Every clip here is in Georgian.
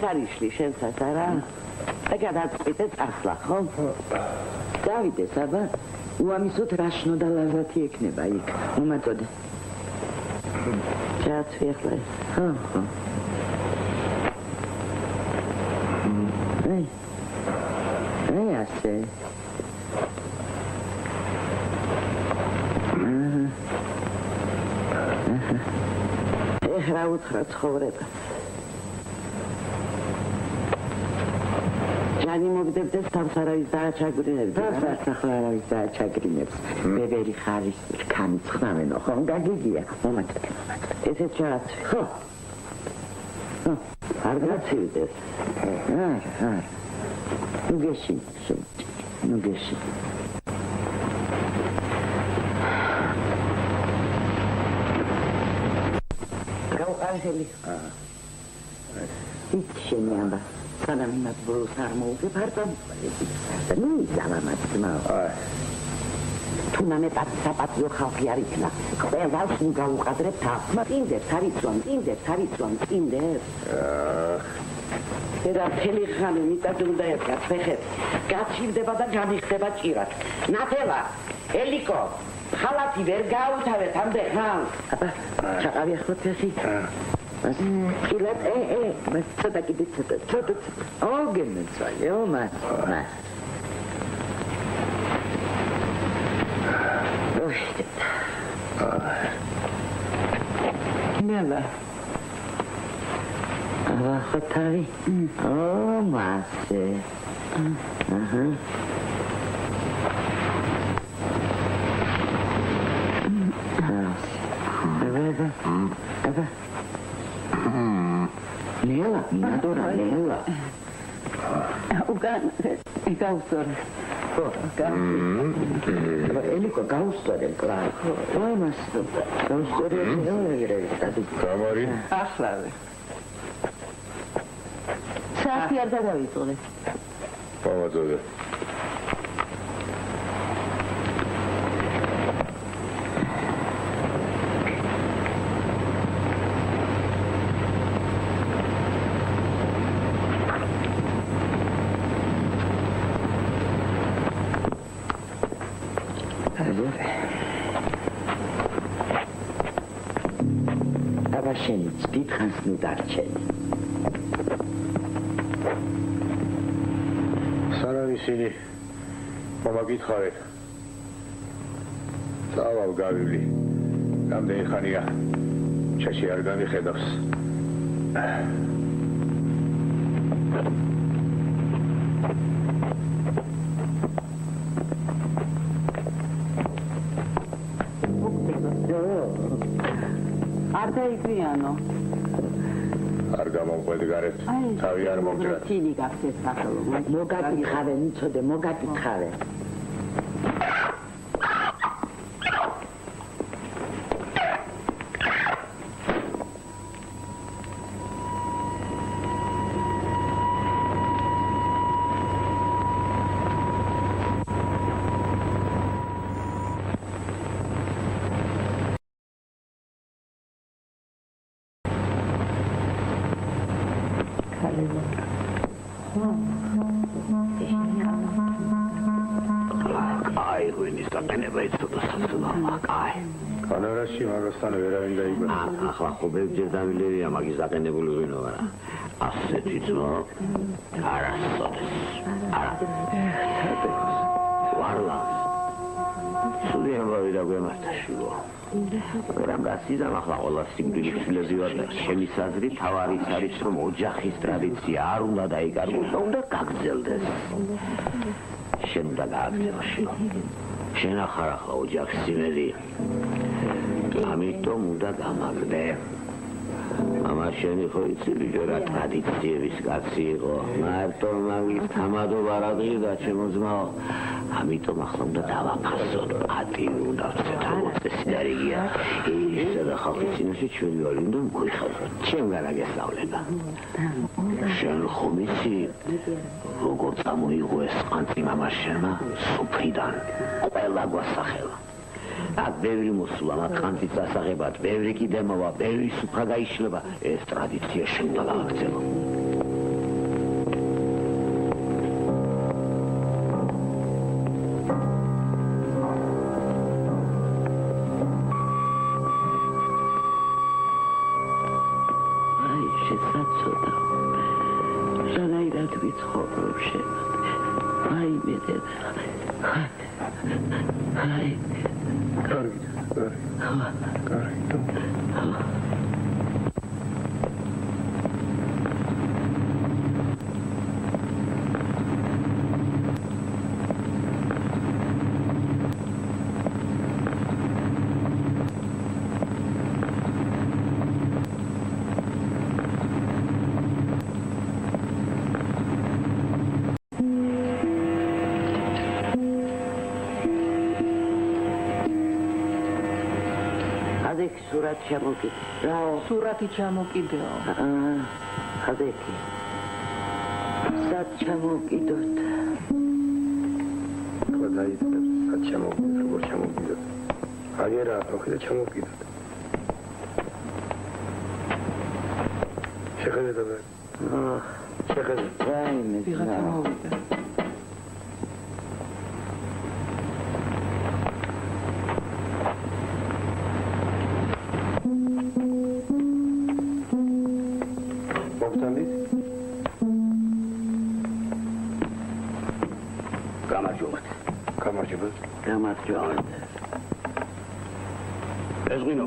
Sarışli şensa sara. Ne kadar bize asla khom. Davide saba. Uamisot rashno da lazati ekneba ik. Umetode. Chat fekhle. Ha. Hey. Hey ase. Ehra utkrat khovreba. Jani mobdebdes tavsaravis daachagrinebs. Tavsaravis daachagrinebs. Beberi kharis kamitsxnameno, khom gagigia. Momatad. Eset chats. Kho. Ar gatsivdes. Ar. Nu geshin. Nu geshin. Angeli. Itsheniamba. Salamat bro sarmo ke partam. Nu salamat smao. Tuname patsapatlio ხალხი არ იქნა. ყველას მიგაუყადრებ თავს. მატინდერ თარიცვან. და მთელი ხანი მიწადულდა ერთად ფეხებს. გაჩივდება და გამიხდება ჭირად. ნათელა, ელიკო, ხალათი ვერ გაუთავეთ ამდეხან. აბა, ჩაყავი ახლა ფეხი. Kilat, mas ცოტა კიდე ცოტა. გემეცვალე, მას. ნელა. ხოთარი. მასე. ნელა, მინადორა, ნელა. უკან გაუსწორე. ელიკო გაუსწორე კლავ. ვამას გაუსწორე ნელა გამარი ახლავე. საათი არ დავიწყდე. პავაძოდე შენი დიდხანს ნუ დარჩენი. სანანისინი მომაგითხარეთ. წავალ გავივლი. რამდენი ხანია ჩაში არ გამიხედავს. არ დაიგვიანო. არ გამომყვეთ გარეთ. თავი არ მომჭრა. წილი გახსეს სახელო. მოგაკითხავე, მიცოდე, მოგაკითხავე. კანარაში მაგასთან ვერავინ დაიბადა. ახლა ხო ბევრჯერ დამილევია მაგის დაყენებული ვინო არა. ასეთი ძმა არასოდეს. არა. ვარლას. სული ამბავი და გვემართაშილო. მაგრამ გასიზამ ახლა ყველა სიკვდილი ხილები ვარ და ჩემი საზრით თავარი არის რომ ოჯახის ტრადიცია არ უნდა დაიკარგოს და უნდა გაგრძელდეს. შენ უნდა გააგრძელო. შენ ახარ ახლა ოჯახის სიმედი. ამიტომ უნდა გამაგდე. მამა შენი ხო იცი ბიჭო რა ტრადიციების კაცი იყო. მარტო მაგის თამადობა არ აღიღდა ჩემო ძმაო. ამიტომ ახლა უნდა დავაფასოთ. პატივი უნდა ვცეთ როგორც წესდარიგია. ისა და ხალხის წინაშე ჩვენი ვარი უნდა მოიხაზოთ. ჩემგან აგესწავლება. შენ ხომ იცი როგორ წამოიღო ეს ყანწი მამა შენმა სუფრიდან. ყველა გვასახელა. აქ ბევრი მოსულა მათ ყანწის დასაღებად, ბევრი კიდე მოვა, ბევრი სუფრა გაიშლება. ეს ტრადიცია შენ უნდა გააგრძელო. აი, შეცაცოდა. რანაირად ვიცხოვრობ შენ. აი, მეტად. აი, კარგი. სურათი ჩამოკიდე. რა სურათი ჩამოკიდეო. ხაზეთი. სად ჩამოკიდოთ. ხო დაიწყებს. სად ჩამოკიდოთ, როგორ ჩამოკიდოთ. აგერა, ოხიდა ჩამოკიდოთ. შეხედეთ აბა. შეხედეთ. რაიმე. ვიღაცა მოვიდა. ესღვინო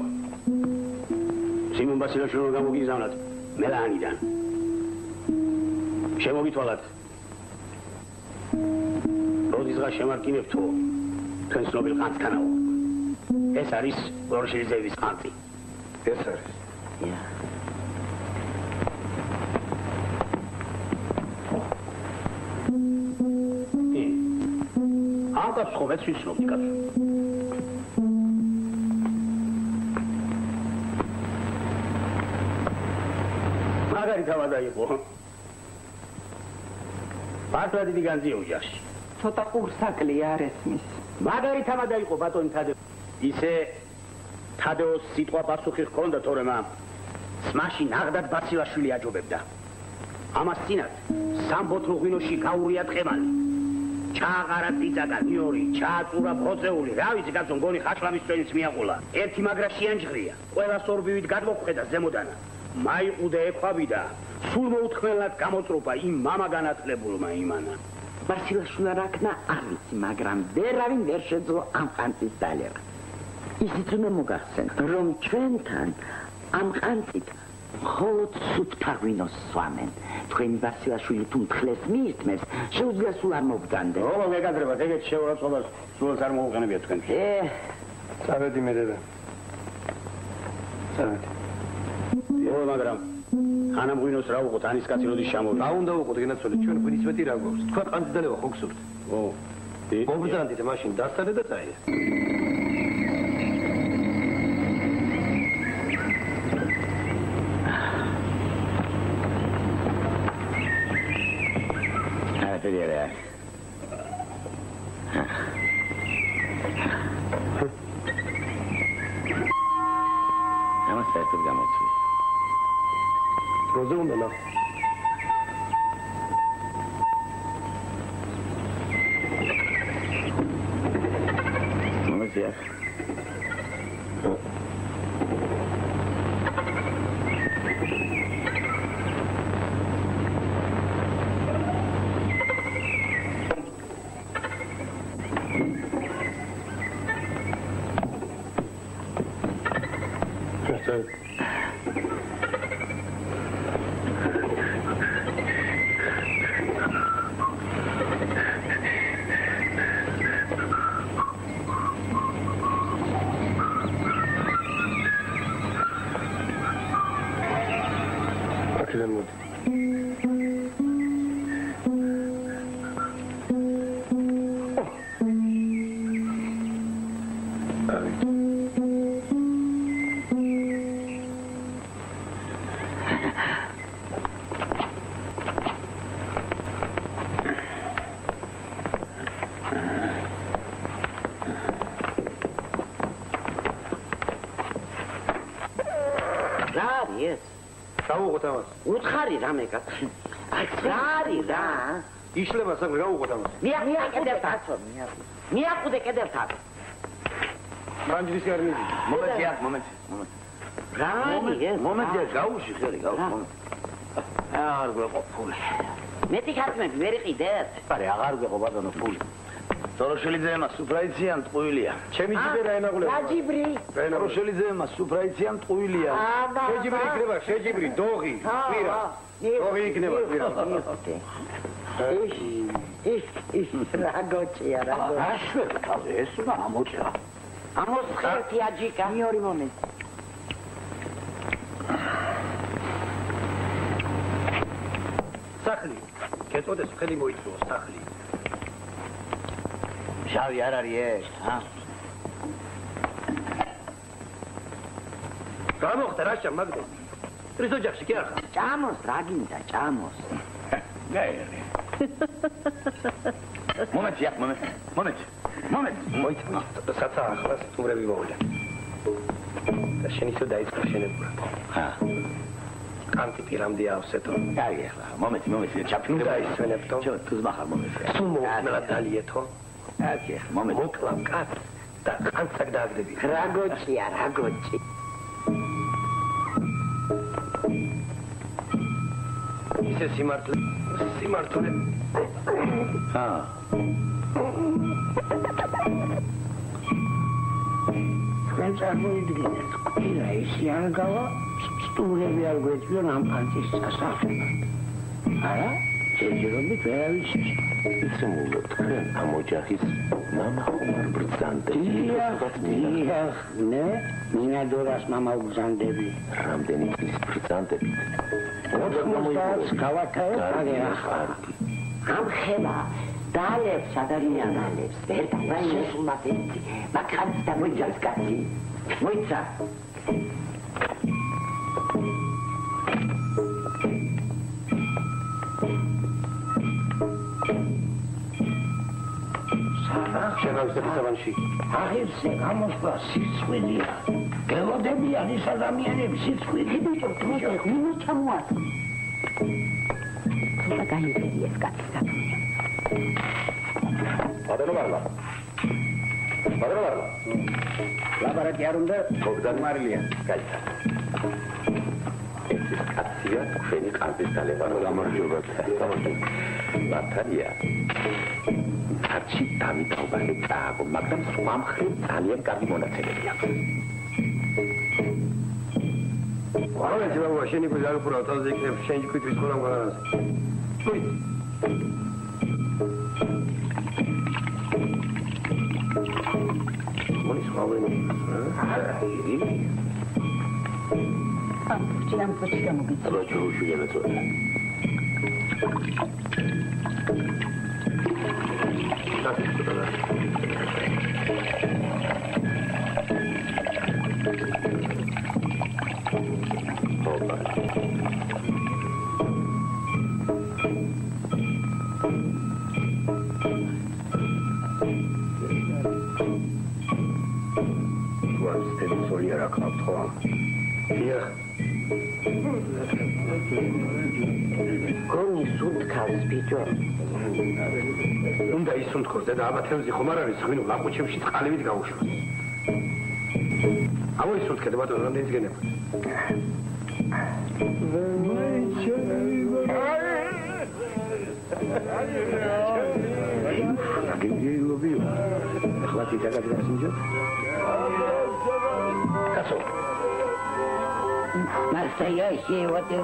სიმონ ბასილაშვილმა გამოგიზავნათ მელანიდან შემოგითვალათ როდისღა შემარკინებთო თქვენ ცნობილ ყანწთანაო ეს არის გორშიძეების ყანწი ეს არის აკაც ხომეც ვიცნობდი კაცო. მაგარი თავადა იყო. მართლა დიდი განძია ოჯახში. ცოტა ყურსაკლი არ ესმის. მაგარი თავადა იყო ბატონი თადეო. ისე თადეოს სიტყვა პასუხი ჰქონდა თორემ სმაში ნაღდად ბაციlaშვილი აჯობებდა. ამას წინათ სამბოთლო ღვინოში გაურია ტყემალი. ჩააღარა წიწაკა ნიორი, ჩააწურა ფოწეული, რა ვიცი კაცო მგონი ხაჭლამის წვენიც მიაყოლა. ერთი მაგრა შეანჯღრია. ყველას ორბივით გადმოხვედა ზემოდანა. მაიყუდე ექვაბიდა. სულ მოუთქმელად გამოწრობა იმ მამა განათლებულმა იმანა. ბაციlaშვილი რაკნა არ ვიცი, მაგრამ ვერავინ ვერ შეძლო ამ ყანწის დალევა. ისიც უნდა მოგახსენ, რომ ჩვენთან ამ ყანწით მხოლოდ სუფთა ღვინოს სვამენ. თქვენი ბაციlaშვილი თუ მთლეს მიირთმევს, შეუძლია სულ არ მოგძანდეთ. ო, მეგადრებათ, ეგეთ შეურაცხყოფას სულაც არ მოუყენებიათ თქვენ. წავედი მე დედა. წავედი. ო, მაგრამ ხანამ ღვინოს რა უყოთ, ანის კაცი როდის ჩამოვიდა? რა უნდა უყოთ გენაცვალე, ჩვენ ღვინის მეტი რა გვაქვს? თქვა ყანწის დალევა ხო გსურთ? ო, მობრძანდით მაშინ დასტარე და წაიღე. Привет. Намасте, тут гамоцу. Розумно, да. Молодец. უთხარი რამე კაცო. აი, რა. იშლება საქმე რა უყოთ ამას? მიაყუდე კაცო, მიაყუდე კედელთან. მანჯრის არ მიდი. მომენტი. მომენტი, გაუში ხელი, გაუში. აღარ გვეყო ფული. მეტი ხათმები ვერ იყიდეთ. პარე, აღარ გვეყო ბატონო ფული. Toroshelidze სუფრაიციან ტყუილია. ჩემი ჯიბერა ენაღლება. რა ჯიბრი? Toroshelidze სუფრაიციან ტყუილია. შეჯიბრი იქნება, შეჯიბრი, დოღი, კვირა. დოღი იქნება, კვირა. ის რა გოჭია, რა გოჭია. აშვერა, ეს უნდა ამოჭრა. ამოსხერტი აჯიკა. მეორე მომენტი. სახლი. კეთოდეს ხელი მოიწვიოს სახლი. შავი არ არის ეს, ჰა? გამოხდა რა შამ მაგდო. ტრის ოჯახში კი არა? ჭამოს, რა გინდა, ჭამოს. გაიარე. მომენტი, მომენტი. მოიწვა, საცა ახლა სტუმრები მოვიდა. და შენ ისე დაიწყო შენებურა. ჰა. კანტი პირამდე ავსეთო. გაი ახლა, მომენტი, ჩაფინდა ისვენებთო. ჩვენ თუ ზმახარ მომენტი. სულ მოუხმელა დალიეთო. აკი, მომენტი. მოკლავ კაც და კანცაკ დააგდები. რა გოჭია, რა გოჭი. ისე სიმართლე. ჰა. ჩვენ წარმოიდგინეთ, კვირა ისი არ გავა, სტუმრები არ გვეწვიონ ამ კანტის სასახელად. არა? შეჯერობით ვერავის ისმულო თქვენ ამ ოჯახის მამა ხომარ ბრძანდები. დიახ, მე მინადორას მამა ბრძანდები. რამდენი წლის ბრძანდები? 90 გავაკეთე აღარ. ამ ხება დალებს ადამიანებს ვერ დაიწყებთ მაგაც და მოიძალს კაცი მოიცა შეგავსები სავანში აღირსე გამოსვლა სიცხვილია გელოდებიან ის ადამიანები სიცხვილი ბიჭო ნუ ჩამოათ თუმცა გაიგები ეს კაცი ბადროვარლა ლაბარაკი არ უნდა გოგდანმარილია გაიცა ეს კაცია ჩვენი ყალბის დალებარო გამარჯობა მართალია არჩი დამიტოვანი წააგო მაგრამ სხვა მხრივ ძალიან კარგი მონაცემები აქვს ვარავენ ძილავა შენი გუზარი პურა თალზე იქნებ შენი კვითრის ხორამ განარაზე სუი მონის ხავენი ამფუჩი გამოგიწევ როჩოუში განაწოდა გონი სუნთქავს ბიჭო უნდა ისუნთქოს და აბათემზე ხომ არ არის ღვინო ლაყუჩებში წყალივით გაუშვას აუ ისუნთქეთ ბატონო რამდენი ძგენებ გიგილობიო ახლა თითქოს გასინჯოთ კაცო настоящий вот и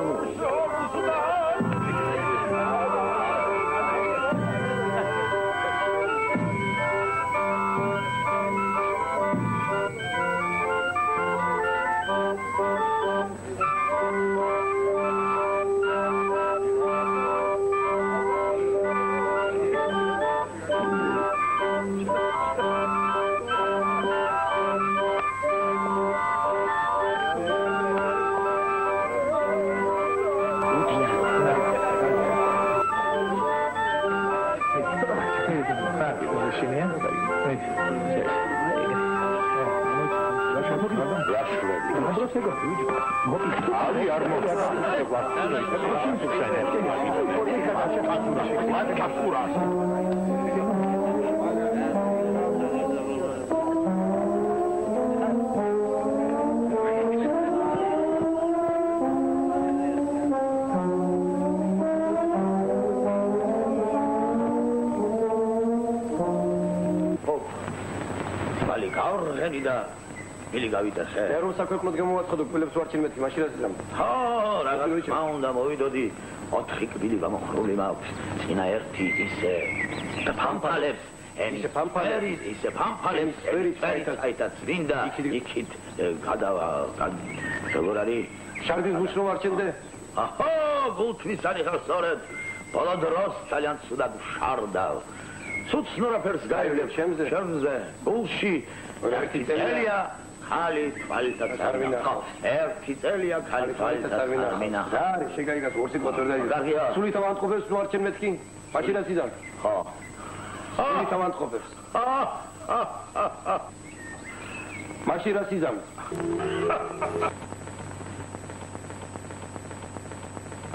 მილიგავიდა ხე. მე რომ საქმოდ გამოვაცხადო კვილებს ვარჩენ მეთქი მაშინ ასწრამ. ხო, რაღაც მაუნდა მოვიდოდი 4 კბილი გამოხრული მაქვს. წინა ერთი ისე ფამფალებს, ისე ფამფალებს, აიტაც ვინდა იქით გადავა. როგორ არის? შარდის გულს რომ ვარჩენდე? აჰა, გულთვის არის სწორედ. ბოლო დროს ძალიან ცუდად შარდა. ცუდ სნურაფერს გაივლებ ჩემზე. გულში ერთი წელია ხალი თვალითაც არ მინახავ. ერთი წელია ხალი თვალითაც არ მინახავ. რა, შეგაიგას ორ სიტყვას ვერ დაიგე. სული თავანტყოფებს თუ არჩენ მეთქი? მაშინაც იზარ. ხო. სული თავანტყოფებს. მაშინ რას იზამ?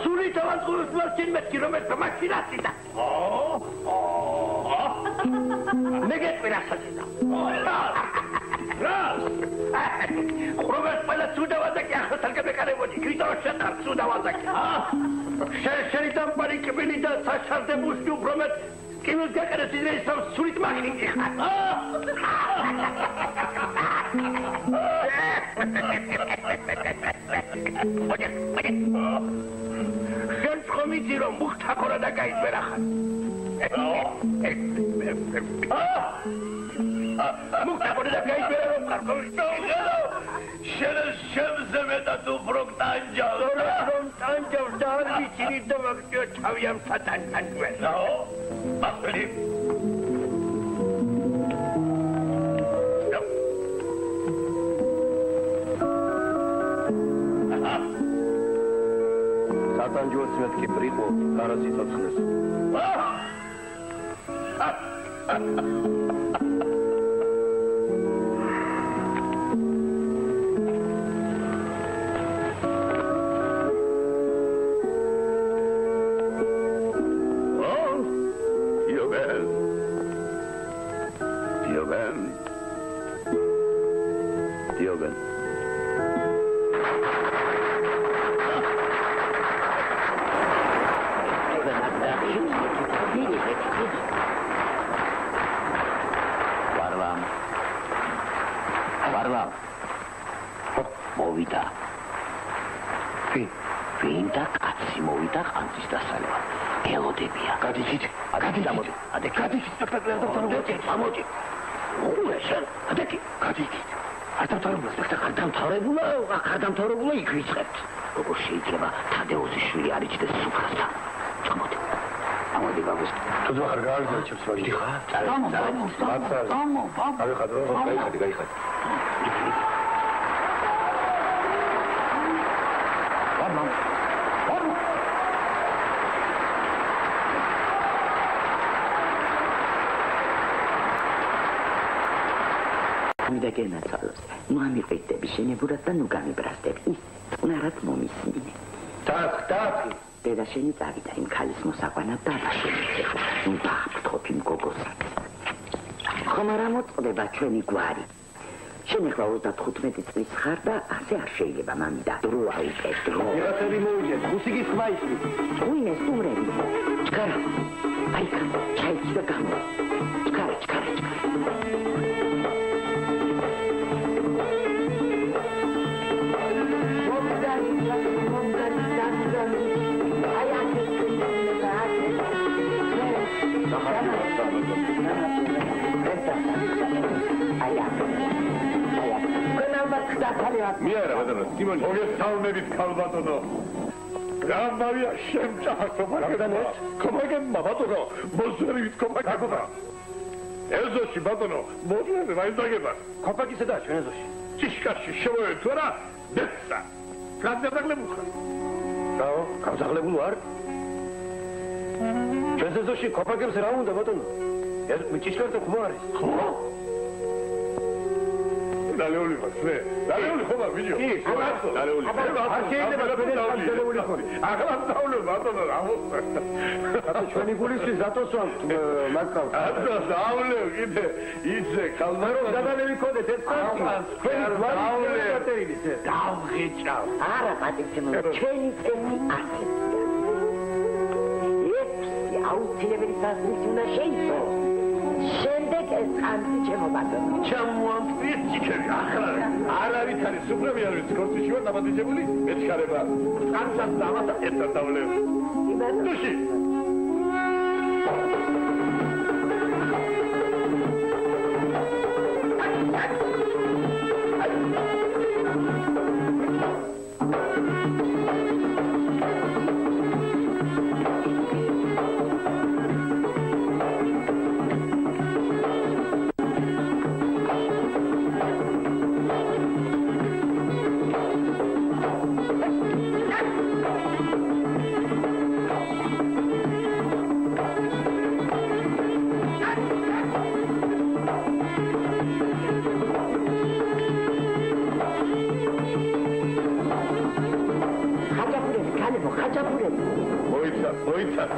სული თავანტყოფებს თუ არჩენ მეთქი, რომელიც მაშინაც იზარ. მეგეწვი რასაც იზარ. Раз! Пробуй спалить сюда вот так, я хотел бы каревать, кто шатар сюда вот так. Шершери там парики были да сашарте бушню промет, кем как это сидеть там сулит магнит их. შენ ხომ იცი რომ მუხთაქორა და გაიწერა ხარ? მუხთაქორა და გაიწერა რომ შენ შემზე მეტად უფრო ტანჯავს. რომ ტანჯავს და არ ვიცი და მაგჭო თავი ამ სატანჯვეს. ახალი სატანჯოს მეთქი ბრიყო გარასი ცოცხლეს. Diogen. Varlam. Movida. Vinda კაცი მოვიდა ყანწის დასალევად. ელოდებია. გადიჭით. ამოდი. უეშენ. ადეკი. გადიჭით. გადამთავრებულა იქ ვიწყებთ. როგორ შეიძლება თადეოზის შვილი არ იჭდეს სუფრასთან. წამოდი. ამოდი ბაბუს. თუ ძახარ გააგზავნე ჩემს ვაჟი. დიხარ. წამო. გაიხადო. გაიხადი. ამიდა გენაცვალოს. ნუ ამიყვიდები შენებურად და ნუ გამიბრასდები. ის წნარად მომისმინე. დაახი. დედა შენი წავიდა იმ ქალის მოსაყვანად და აბაშენიცეხო. ნუ დააფრთხობ იმ გოგოსაც. ხომ არ ამოწყდება ჩვენი გვარი. შენ ახლა 35 წლის ხარ და ასე არ შეიძლება მამიდა. დრო აუყე დრო. ვიღაცები მოვიდნენ. მუსიკის ხმა ისმის. ღვინე სტუმრები. ჩქარა. აიქა. ჩაიჭი და გამო. ჩქარა. მიარა ბატონო სიმონი მოგესალმებით ქალბატონო გამავია შემჭახო ბატონო კომაგემ ბატონო მოზერი კომაგაკობა ეზოში ბატონო მოკლედ ვაიდაგება კომპაკისა და ჩვენ ეზოში ჭიშკარში შემოერთ ვარა დეცა გადაგაღლებულ ხარ რაო გადაგაღლებულ ვარ ჩვენ ეზოში კომპაკებს რა უნდა ბატონო ეს ჭიშკარზე ხომ არის ხო დალეული ხარ, დალეული ხომ არ ვიდეო? კი, დალეული. არ შეიძლება დალეული ხარ. ახლა დალეული ბატონო, ამოსა. აბა ჩვენი გულისთვის დატოსვამ მაგკავს. აბა დალეული კიდე იცე, ხალმარო დალეული ქონდეთ ეს ხალხი. ჩვენი დალეული. დავღიჭავ. არა, პატიცემო, ჩვენი წენი ასე. ეფსი აუცილებელი სასმისი უნდა შეიცვალო. შემდეგ ეს ყანწი ჩემო ბატონო. ჩამოამფრიეთ ჭიქები ახლა. არ არის არის სუპრემი არის კორტიში ვარ დამატებული მეჩქარება. ყანწას დამატა ერთად დავლევ. დუში.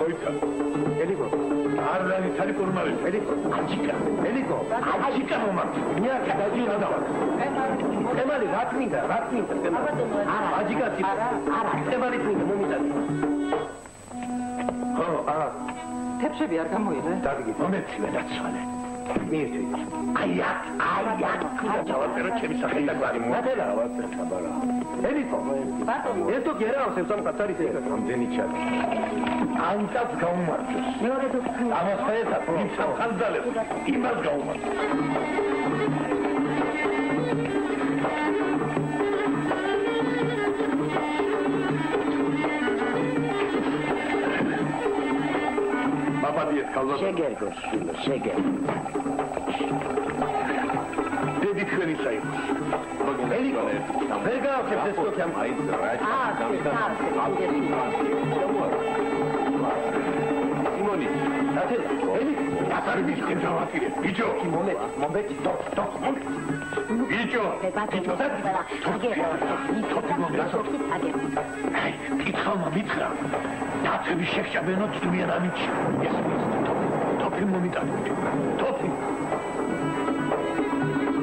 მოიცა. ელიკო. არ არის თარი პორმალი. ელიკო. ელიკო. აჩიკა მომართ. მე არ გადაჭირდა და. ემალი რა თქინდა? არა, აჯიკაცი. არა, ემალი თქინდა მომიტანე. ხო, არა. თებშები არ გამოიღე? დაგიგე. მომეცი ვენაცვალე. მიირთვით. აი აქ. დავაწერო ჩემი სახელი და გვარი. ნათელა დავაწერე ხაბარა. ელიკო. ბატონო. ერთო გერაოს სამყაროს არის ეს რამდენი ჩატი. ანტაც გაუმართოს. მეორე დოქტორი. ამას საერთოდ იმ სამყაროს იმას გაუმართოს. აბადიეთ ქალბატონო. შეგერგო, შეგერგო. დედი თქვენი საერთოდ. ელიკო. ვერ გააქვს ეს თქო ამ აი რა. სიმონი, ნათელა, ელიკო, აკარი მისკენ დავატირე. ბიჭო, მომბეთი, დოქ, მომბეთი. ბიჭო, ბიჭო, აი, კითხავმა მითხრა. დათები შეხჭაბენო წვიან ამიჩი. ეს თოფი მომიტანე. თოფი.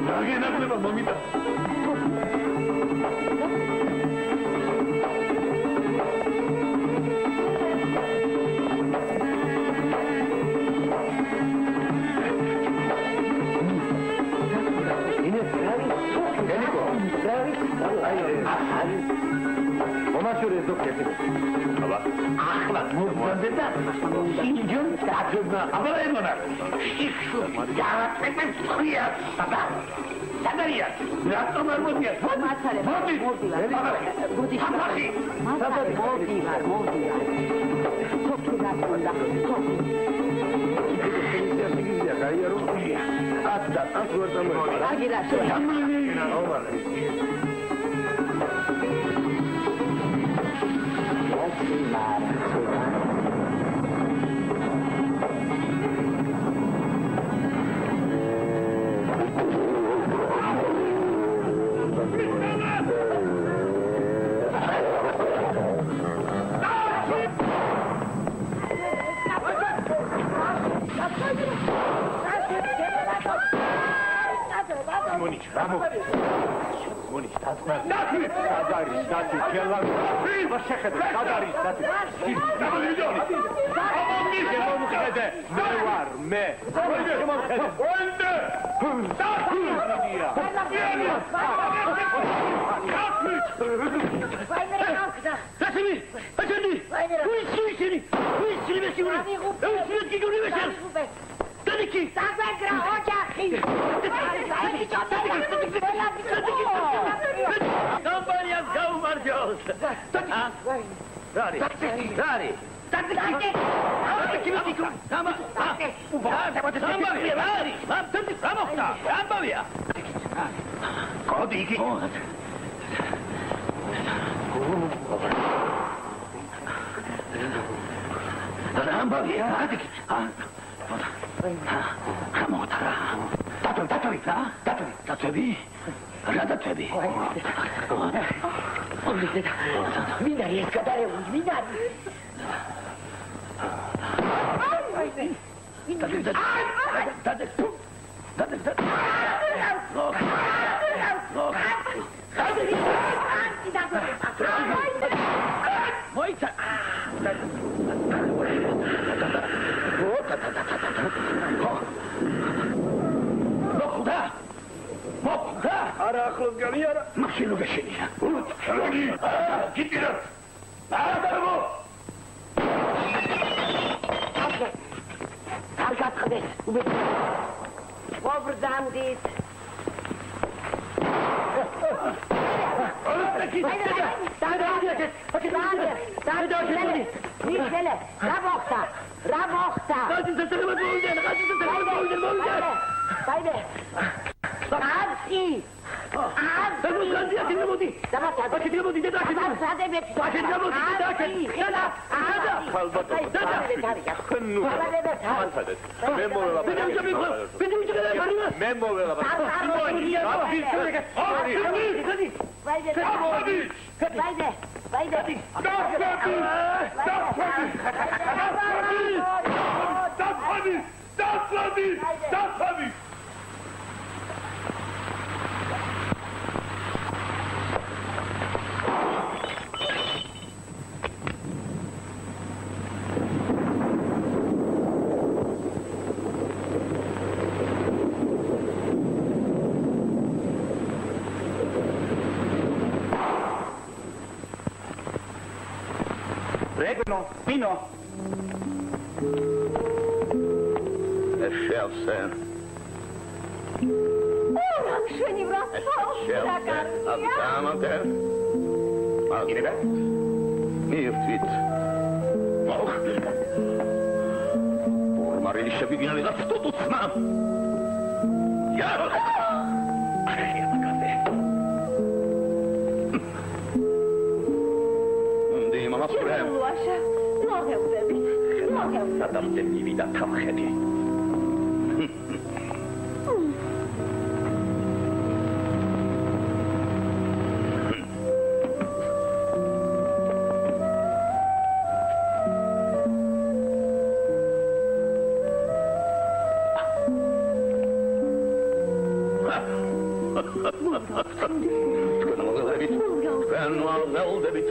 დაგენაგლება მომიტანე. მომაშორე დოქტორი. აბა, ახლა მოგზადე და ინჯონ დაძებნა. აბა ემონა. შიხშუ, დავაწყებ ხია. აბა. სადარია. რატომ არ მოდია? მაცარე. მოდი. მოდი. აბახი. სადარი მოდი. თოქი დაკონდა. თოქი. ისე გაიარო. ატდა, ატვარდა მე. აგირა, შემანი. Monich, das mal. Sadari, kellan. Was შეხედე, sadari, მე. რეგნო, პინო. შევსე. შენი ბრატო, აბსამატე. მაგინე. მივთვით. მორმარილი შევიგინალი და სტუტუცმა. იარო. ლაშა, მოგევდები. სადამდე მივიდა თამხედი.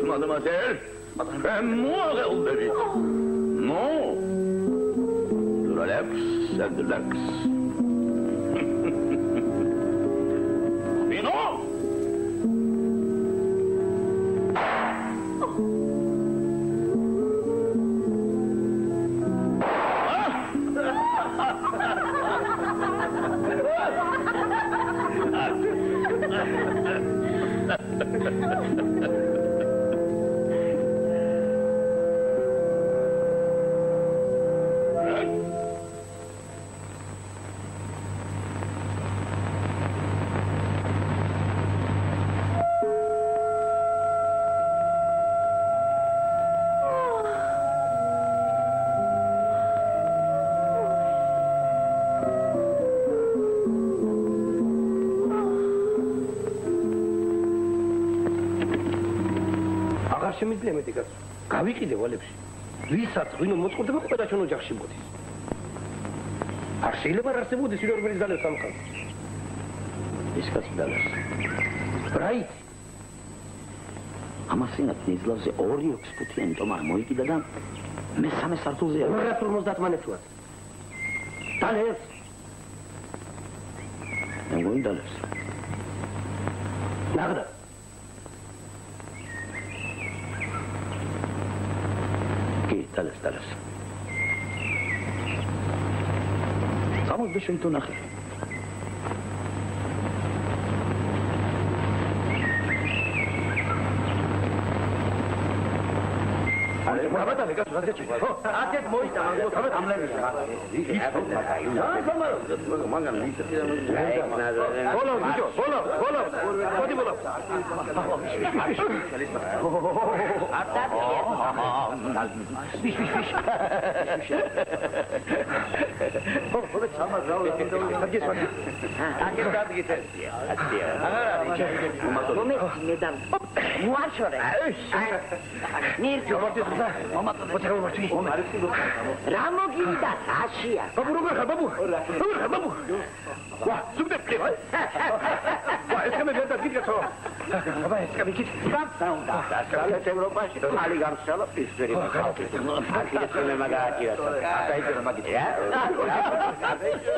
Mademoiselle, mademoiselle, mademoiselle. Non. De la Lex, celle de Lex. Mais non. შემიძლია მეტი კაცო. გავიყიდე ვალებში. ვისაც ვინო მოწყურდება ყველა ჩვენ ოჯახში მოდის. არ შეიძლება არსებობდეს ვინ ორბერის ძალებს სამხატვრო. ის კაცი დალას. რაით? ამასინათ ნიზლავზე 2 ოქსფუთიანი ტომარი მოიკიდა და მესამე სართულზე 250 დალეს. მე მოვიდალეს. ნაღდა. დალეს. სამოდი შეიძლება ნახე. არა, მოგაბატალე კაცო, რა გეჭირ? ხო, აკეთ მოიტა, ამლები. მაგან ლიტა. ბოლო, ბიჭო, ბოლო. მოდი ბოლო. Ramogida, Asia. Babu. Wah, super play. Wah, es kann mir wieder das Video so. Aber es kann mich nicht. Das kann Europa-ში ხალი გამსალა ისვერი მაგალითად. აქ ის მაგალითად. აიძრო მაგალითად.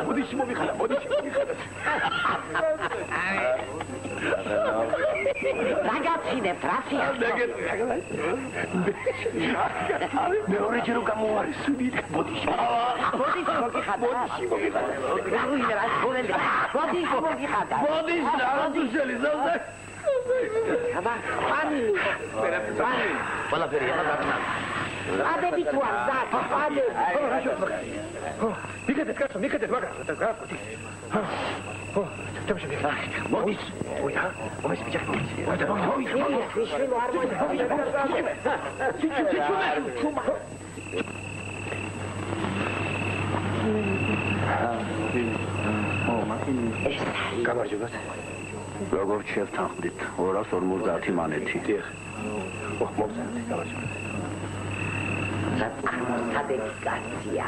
მოდი მოვიხარა. დაგაცინებთ რაცია. მეორე ჯერ გამოვარი სუდი. მოდი მოვიხარა. მოდი რადუსელი ზავზე. აბა, ფამილი. ყველაფერი აღარ ადები თუ არ დაკ, ადები. მიგეთ მაგრამ. მოდის. ოია, მომის ბიჭი. გამარჯობათ. როგორ შევთანხმდით 250 მანეთი. დიახ. მოგზაურეთ, გამარჯობათ. სადეგი კაცია.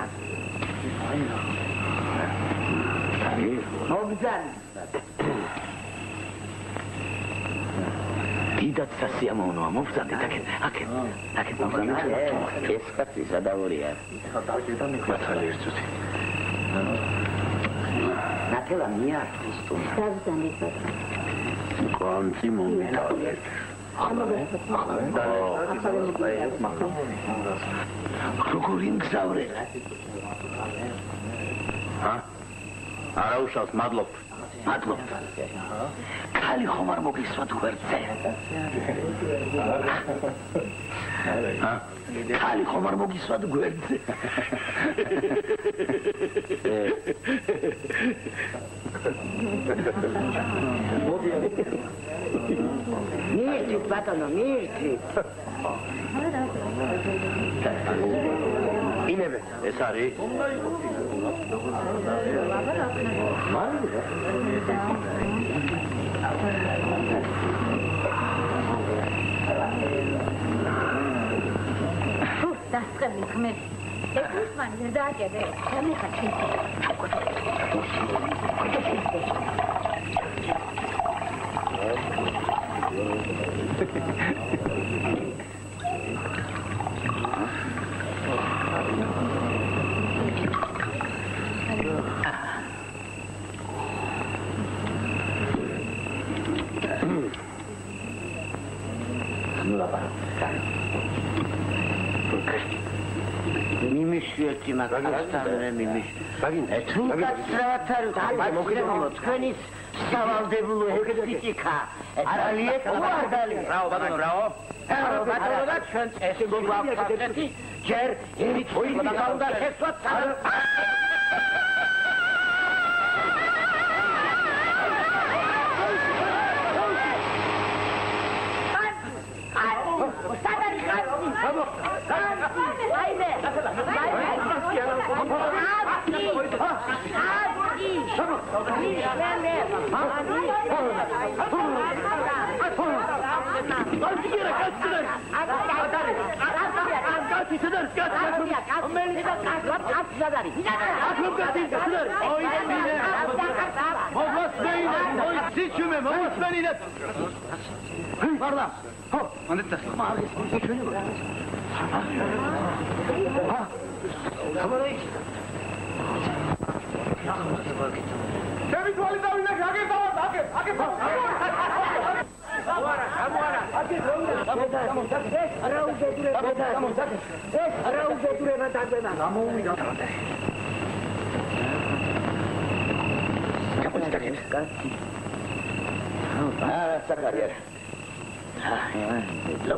მოგზაურეთ. დიდად სასიამოვნოა, მოვზადეთ აქეთ მოვზადეთ. ეს კაცი სადავორია. მართალი ერთწუთი. ნათელა მიართვის თუნდა. დავზანეთ. კონცი მომიტანეთ. როგორ იმგზავრე? არა უშავს, მადლობთ. მადლობთ. ქალი ხომ არ მოგისვათ გვერდზე? ქალი ხომ არ მოგისვათ გვერდზე? მიირთვით ბატონო, მიირთვით. ინევე, ეს არის? დასწრებით ხმები. ეს უსმანი ვერ დააკერე. ჩემი ხაჩი. მიმიშვიერთი მაგასთან მიმიშ. თუნდაც რაღაც არ მოგიყვანოთ თქვენის სავალდებულო ეთიკა. არალიეთ უარდალი. ბრავო ბატონო, ბრავო. ბატონო და ჩვენ წესი გვაქვს ჯერ ერთი თვით და შესვათ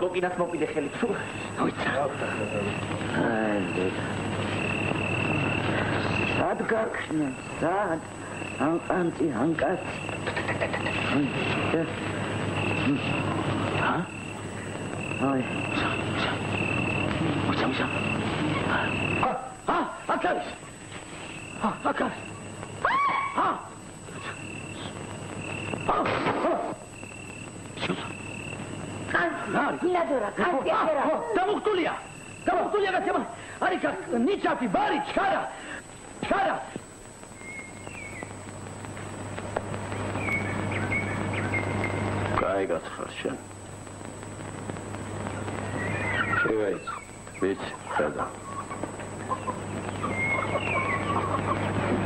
ლოგინას მოპიდე ხელი თუ მოიცა სად გაქნა სად ანკანტი ანკაცი აი მოიცა აკარის აკარის ნადორა, კაცი ახერა. დამუხტულია გაცემა. არიქა ნიჩაფი, ბარი, ჩქარა. კაი გაცხარ შენ. შევაიც, ვიცი, ხედა.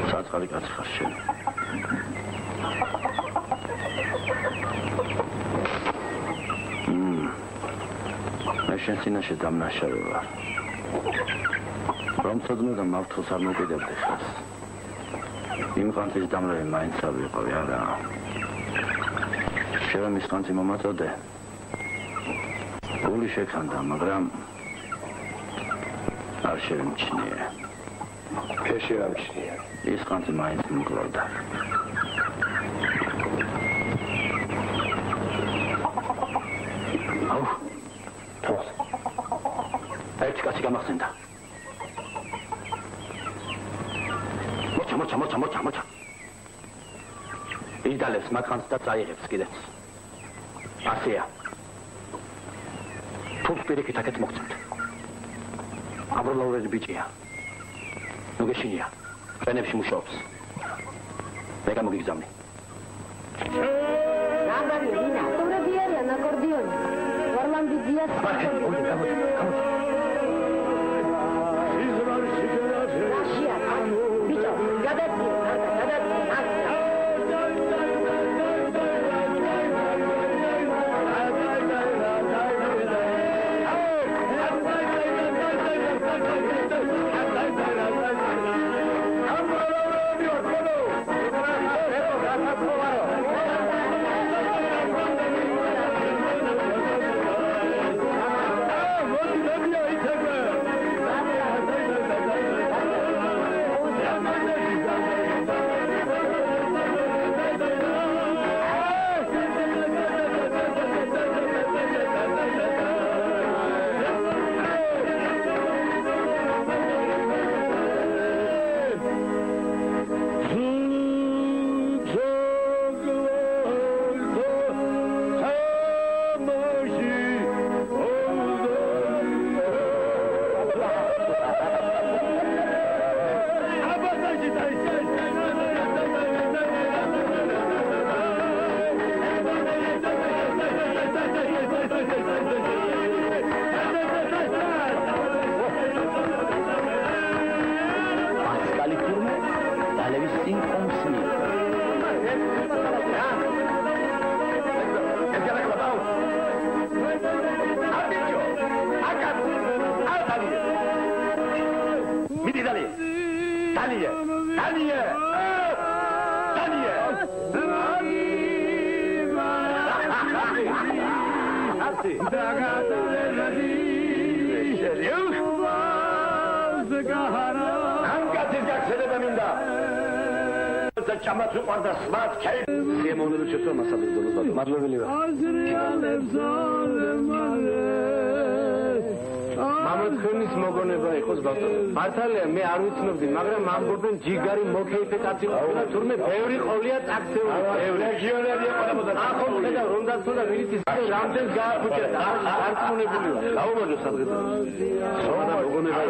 საწყალი გაცხარ შენ. შენ წინაშე დამნაშავე ვარ. რომ ცოდნო და მართლს არ მოგიდებდი ხელს. იმ ხანთის დამლევი მაინც არ ვიყავი, არა. შევამ ის ხანთი მომაწოდე. გული შეკანდა, მაგრამ არ შევიმჩნიე. ეს შევამჩნიე. ის ხანთი მაინც მკლავდა. ერთი კაცი გამახსენდა. მოჩა. იდალებს მაგხანს და წაიღებს კიდეც. ასეა. თურქ პირიქით აქეთ მოგწევთ. აბრალაურელი ბიჭია. ნუ გეშინია. ფენებში მუშაობს. მე გამოგიგზავნი. რამბარი ლინა, ტურები არიან აკორდიონი. ვარლანდი დიას. მართალია მე არ ვიცნობდი, მაგრამ ამბობენ ჯიგარი მოკეიფე კაცი ყავდა, თურმე ბევრი ყოლია წაქცეული, ბევრი რეგიონებია ყველაფერდა. ახო ხედა რომ დაცულა მილიციის რამდენ გაახუჭა, არწმუნებული ვარ. გაუმოძო სადღეცა. სონა მოგონება.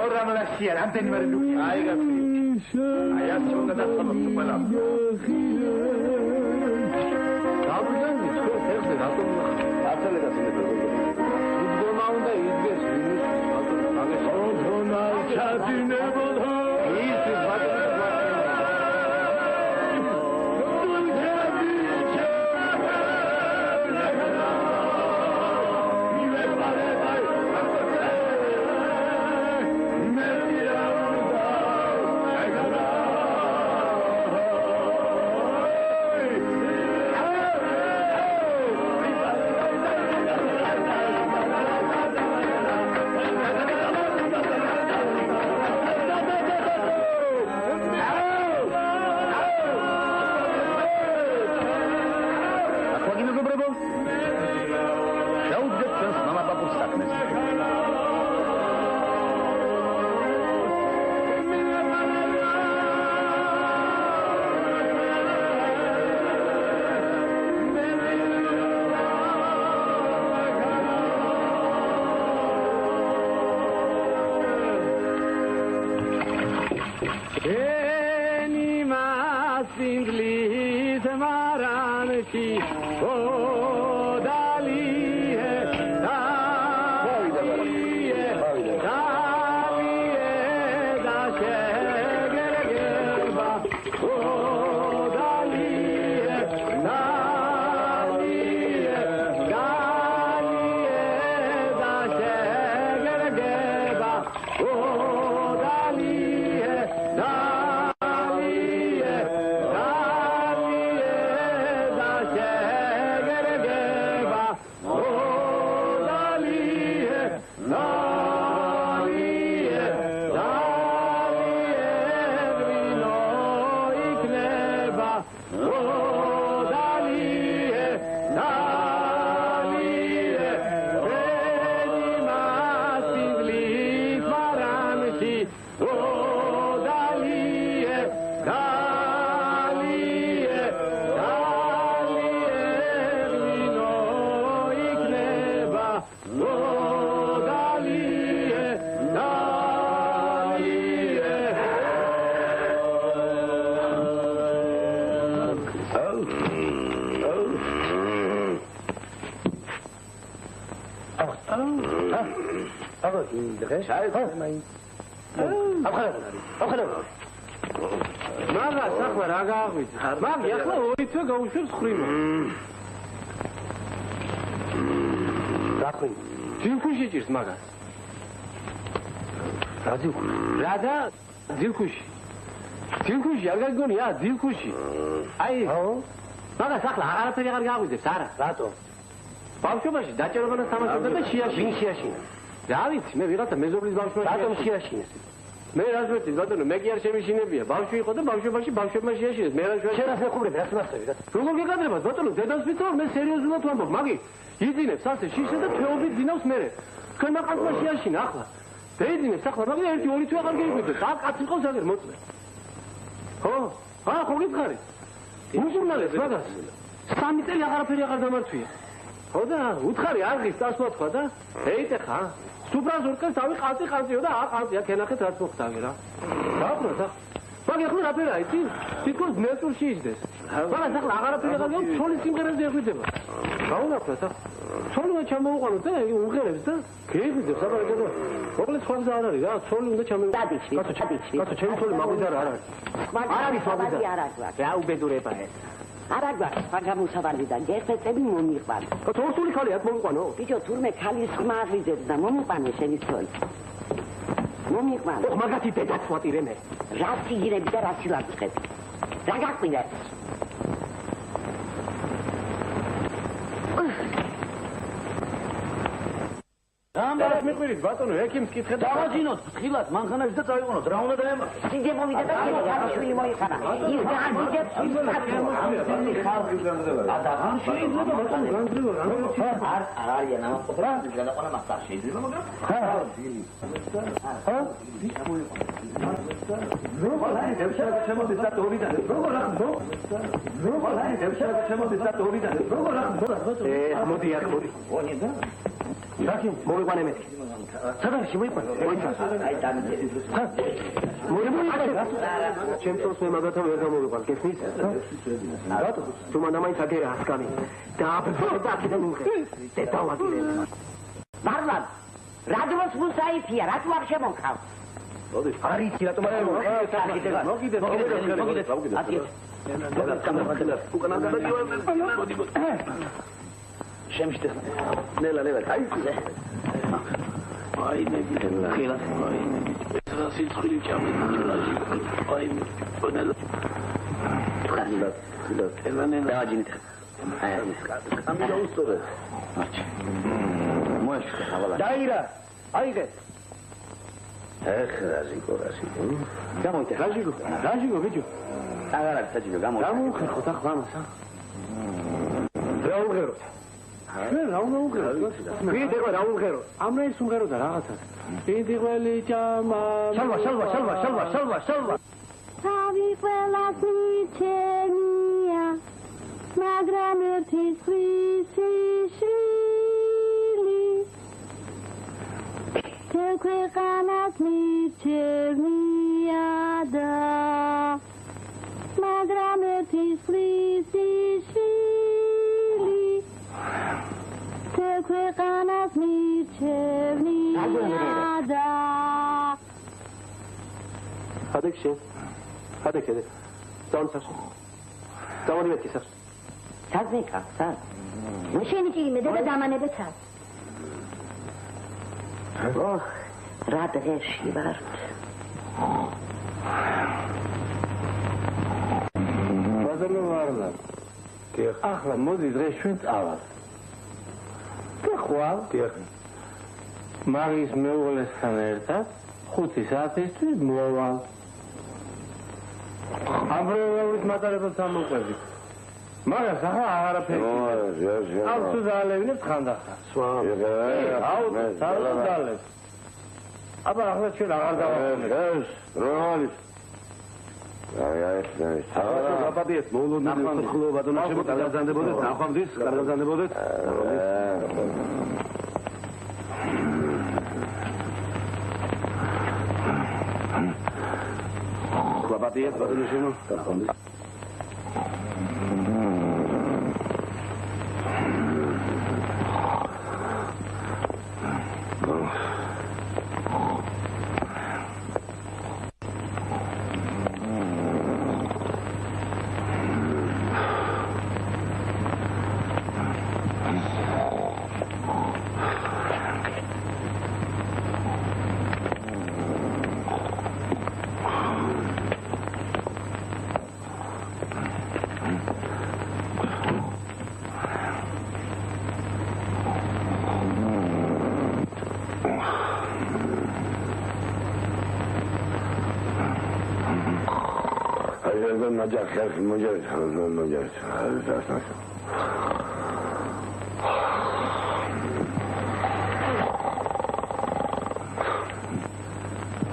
ორამლაშია, რამდენი მერე დუქი. აი გაფი. აი ასე უნდა დაწოლოს ყველა. გავიგანი, ხო, ეხლა რატომ აცალე გასინებდა. უძგომა უნდა იდგეს ვინმის მაგას ახლა რა გააღვიძე? მაგი ახლა ორი თვე გაუშვებს ხრიმა. დახვი. ძილქუში ჭირს მაგას. რა ძილქუში? რა და ძილქუში. ძილქუში არ გაგონია, ძილქუში. აი, მაგას ახლა არაფერი აღარ გააღვიძებს, არა. რატო? ბავშვობაში დაჭერობანა თამაშობდა და შიაში. ვინ შეაშინა? რა ვიცი, მე ვიღაცა მეზობლის ბავშვობაში. რატომ შეაშინეს? მე რას ვეთქი, ბატონო, მე კი არ შემიშინებია. ბავშვი იყო და ბავშვობაში ბავშვებმა შეაშინეს. მე რა შენ ასე ხუბრები, რას მასწავი რა? როგორ გეკადრება, ბატონო, დედას ვიცავ, მე სერიოზულად ვამბობ, მაგი იძინებს ასე შიშე და თეობით დინავს მერე. თქვენ მაყანწმა შეაშინა ახლა. დაიძინებს ახლა, მაგი ერთი ორი თვე აღარ გეიგვიძებს. აქ კაცი ყავს აგერ მოწმე. ხო? ხო გითხარი. უზრუნალებს მაგას. 3 წელი აღარაფერი აღარ დამართვია. ხოდა უთხარი არღის დასვა თქვა და ეიტეხა სუბრას ურკეს თავი ყალწიო და ყალწია ქენახეთ რაც მოხდავი რა დაბრუნდა მაგ ახლა რაფერა იცი თვითონ ნეწურში ისდეს მაგრამ ახლა აღარაფერი გავიგო ცოლის სიმღერაზე ეხვიდება გაუნახოთ ცოლმა ჩამოუყალოთ და უღერებს და გეგვიძებს აბა და მოკლედ სხვა გზა არ არის რა ცოლი უნდა ჩამოუყალოთ კაცო ჩემი ცოლი მაგვიძარა არ არის არ არის მაგვიძარა არ აქვს რა უბედურება ეს არა გვაქვს პაგამუსავარიდან გეხეთები მომიყვან. თორსული ხალი აქ მომიყვანო? ბიჭო, თურმე ქალის ხმა აღიძებს და მომიყვანე შენი ცოლი. მომიყვან. მაგათი ბედაც ვატირე მე. რა სიგირები და რა სილაწყები. რა გაყვიდა? ამბავს მიყვირით ბატონო, ექიმს კითხეთ. დავაძინოთ, ხილად, მანქანაში და წავიყვანოთ. რა უნდა დაემართოს? სიძე მოვიდა და ქალიშვილი მოიყვანა. ის გააძიძებს არ შეიძლება ბატონო განძრევა რა? არ არიან ამ პროგრამის გადაყვანა მასთან შეიძლება, მაგრამ მოდი აქ მოდი. Rakim, მოიყვანე მე. სადაში მოიყვანე? აი დამიძე. მოიყვანე. ჩემთვის მე მაგათა ვერ გამოვიყვან, გესმის? რატო? თუ მანამაინც აგერა ასკამი. დააბრძოლე და აქედან უღე. და დავაგირე. მარლად, რადმოს მუსაიფია, რატო არ შემოხავ? მოდი. არიცი რატომ არ მოგიდე. შემიშტე. ნელა. აი. აი ნელა. ხილა. აი. ეს სიცხილი ჩამოიჭრაჟი. აი. ნელა. ხილა. ელანელა. დააჯინით. აი. ამი დაუსწორე. აჩ. მოეშ ხავალა. დაირა. აიღე. ეხ რაზიკო. გამოიწე. რაჟიგო ბიჭო. აღარ არის საჭირო გამოიწე. გამოვხერხოთ ახლა ამასა. რა უღეროთ? შენ რა უნდა უღერო? ვიდე რა უღერო? ამრა ის უღერო და რაღაცას. ვიდე ყველი ჭამა. შალვა. თავი ყველას მიჩენია, მაგრამ ერთის ხვისიშვილი. თელ ქვეყანას მიჩენია და მაგრამ ერთის ხვისიშვილი. ქვეყანას მიჩენია და ადექში ადექეде დაუნსახო დავანივეთი სახ საზეკა სა შენი ჭირიმე და დამანებეცა ოხ რა დღეში ვარ ბაზარზე ვარლა ახლა მოდი დღეს ჩვენ წავალ ხვალ მაგის მეუღლესთან ერთად 5 საათისთვის მოვალ ამბრეულის მატარებელს ამოყვებით მაგას ახლა აღარაფერი აუ თუ ძალევინებს ხანდახან აუ ძალებს აბა ახლა ჩვენ აღარ დავაყენებთ ეს რომალის აი საბადიეთ მოულოდნელი ხლობა და ნახე კარგაზანდებოდეთ ნახვამდის კარგაზანდებოდეთ საბადიეთ ბადონიშინო ნახვამდის مجرد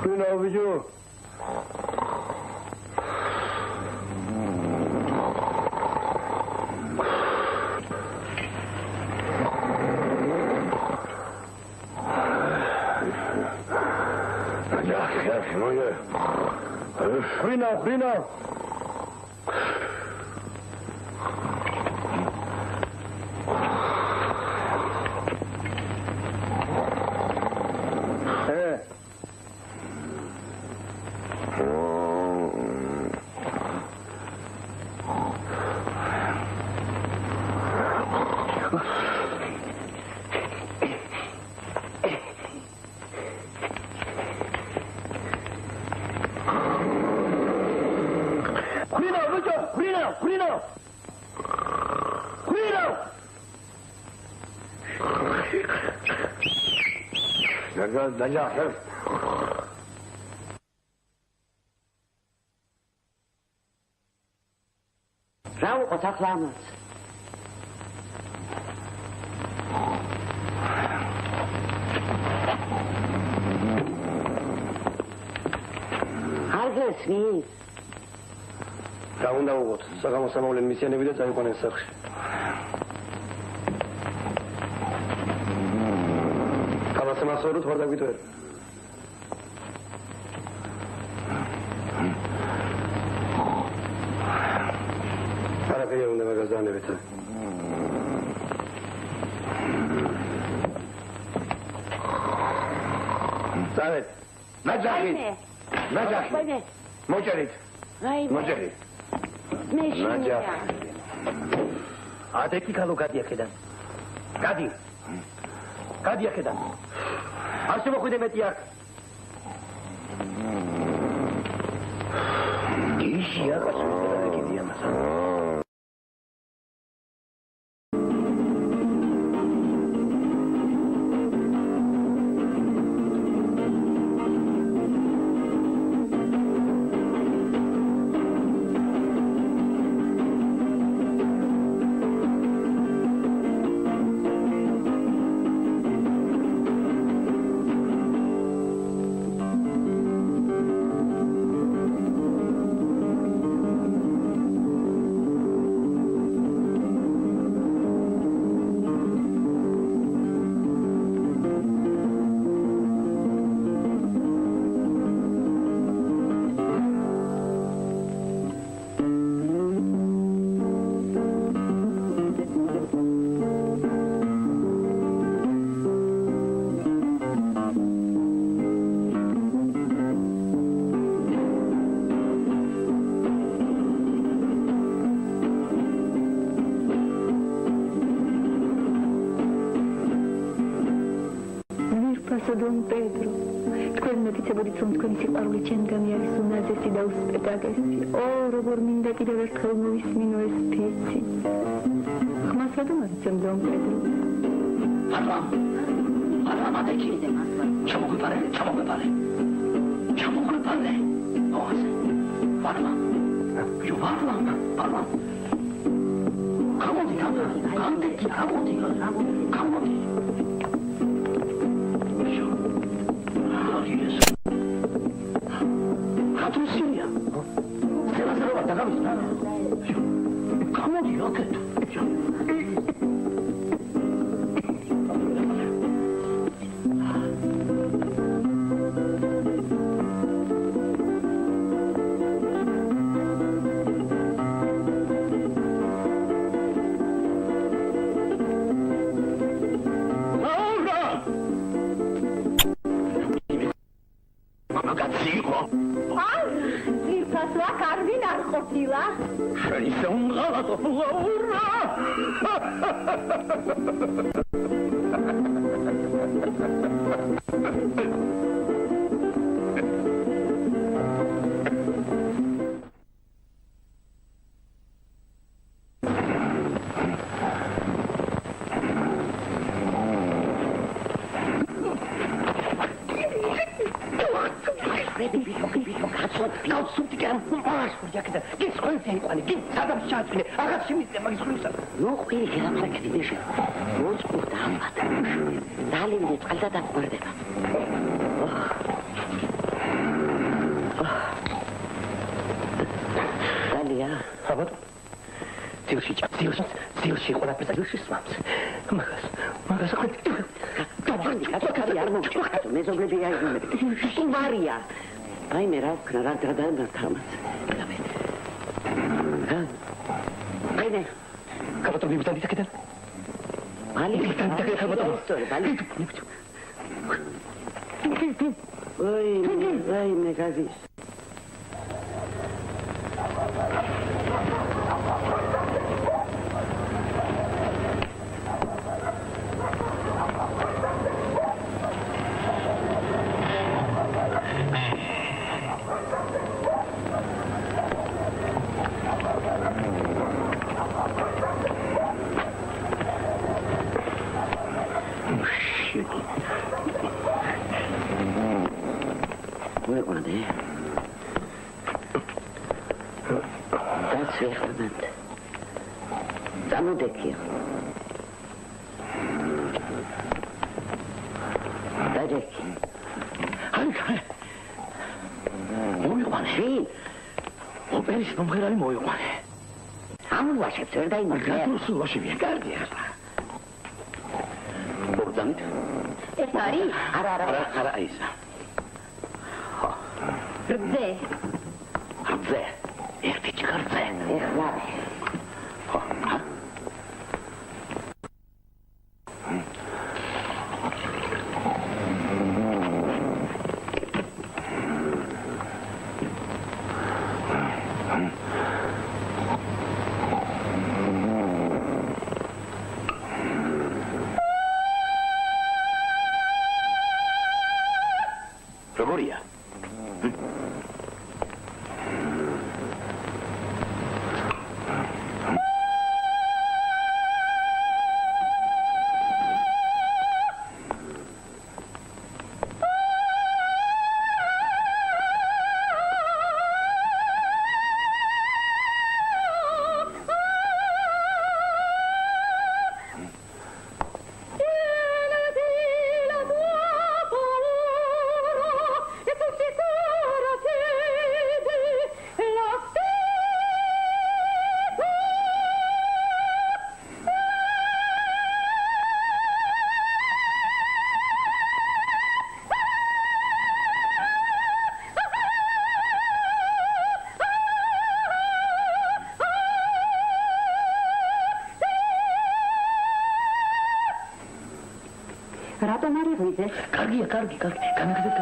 كنا وجوه მოიე. ხრინა. ნაჯახი. რა უყოთ ახლა ამას? არ გესმის? რა უნდა უყოთ? საგამოსამოვლენ მისიანები და წაიყვანეს სახლში. მასოროთ ვარ დაგვიტვერ. არაფერი უნდა მაგაზანებეთ. წავედ. ნაჯახი. მოჭერით. მოჭერით. ნაჯახი. ადეთი ქალო გადი აქედან. გადი აქედან. არ შემოხვიდე მეტი აქ. იშია კაცო კიდია მასა. Don Pedro, თქვენ მოგიცებოდით რომ თქვენი სიყვარული ჩემგანი არის უნაზესი და უსპეტაგესი. როგორ მინდა კიდევ ერთხელ მოვისმინო ეს ფიცი. ხმას რა დამაგიცემ Don Pedro? არა მადექი. ჩამოგვიპარე. ოასე. ვარლამ. გამოდი. Katrusya. Sana batakamız mı? Kamu diyor ki. Şöyle ungalat Laura. მოყვი გერამარაკი მეშე მოწყურდა ამბად დალინდი წყალდა დაყვარდება დალია აბა ძილში ყველაფერს ძილში სვამს მაგას კაცი არ მოგჭახა მეზობლები აიღმები სუმარია აი მე რა ვქნა რა გადამართამაც. აი მე კაბატონი ვიტანდი საკეთე. მალი ვიტანდი კაბატონი. მალი. აი მე გადის. მომღერალი მოიყვანე. ამოვაშებს ვერ დაიმარხე. გასულაში ვიკარდია. ბორდანით? ეს არის? არა ისა. რძე. რძე. ერთი ჭირზე. ეხლა. რატომ არ იღვიძე? კარგია, კარგი. განაგდეთ.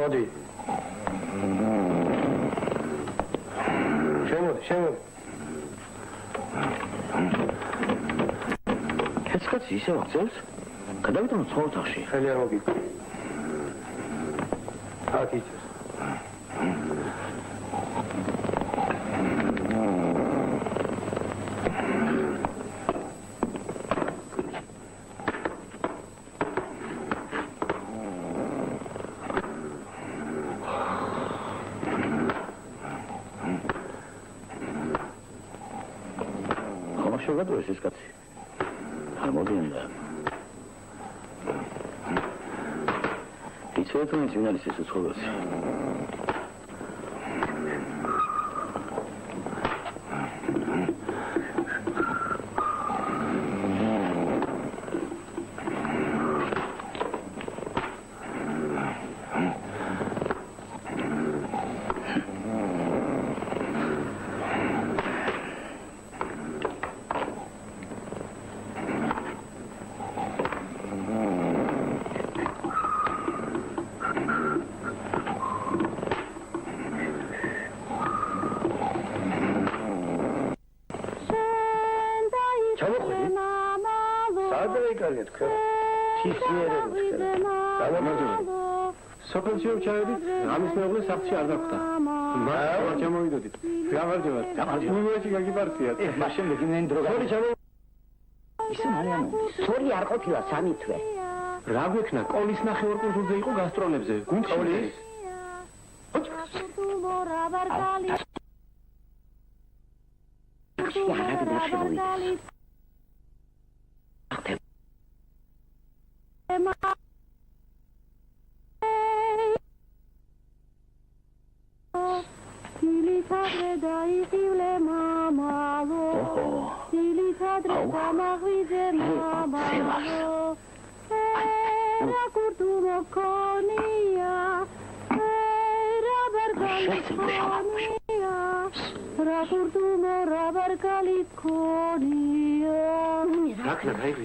მოდი. შემოდი. ეს კაცი ისევ აღწევს? გადავიდო ცხოვრთახში. ხელი არ მოგიწევს. აქ იცის. შეგადროეს ეს კაცი. არ მოდიენდა. იცოდეთ რომ ის ვინ არის ეს უცხოელი? სოფელში ჩავედით, ამის მეუღლე სახლში არ დახვდა. მას ჩამოვიდოდით. გამარჯობა. უიმაში გაგიპარტიათ. მას შემდეგ იმენ დრო სორი ჩამო. ისე მალიანო. სორი არ ყოფილა 3 თვე. რა გვექნა? კოლის ნახევარკუნძულზე იყო გასტროლებზე. გუნდში.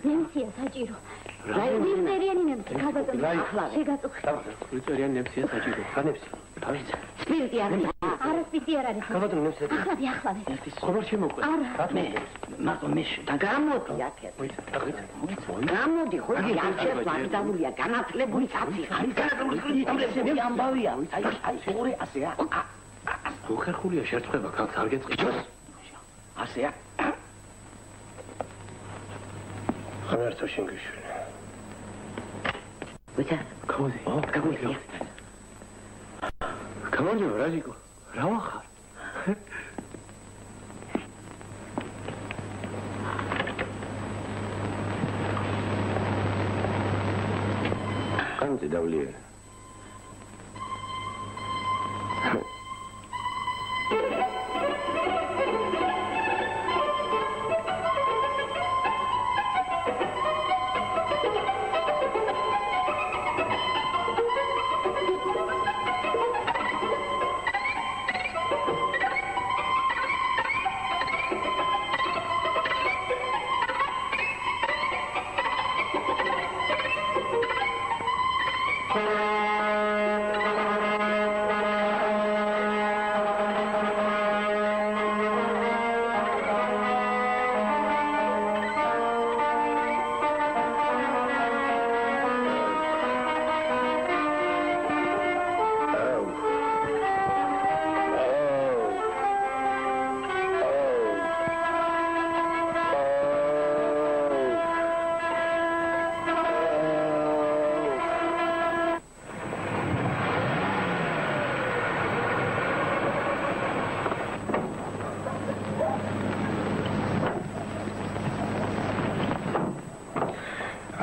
ნემსია საჭირო. ვიზერიანი ნემსი ხალბატონი ახლა შეგაწუხე. ვიზერიანი ნემსია საჭირო. განებსი. თავის. სპირტი არის. არა სპირტი არ არის. ხალბატონი ნემსი. ახლავე. ხომარ შემოყვე. არა. მარტო მე და გამოდი აქეთ. გამოდი ხო იარჩეს მაგდამულია განათლებული კაცი. არის განათლებული კაცი ამბავია. აი ორი ასეა. უხერხულია შერწყება ქალს არ გეწყიოს. ასეა. ხამერტო შენგიშვილი. ვიცა გამოდი. გამოდი. გამარჯობა რაჯიკო. რა ვახარ? კანზე დავლიე.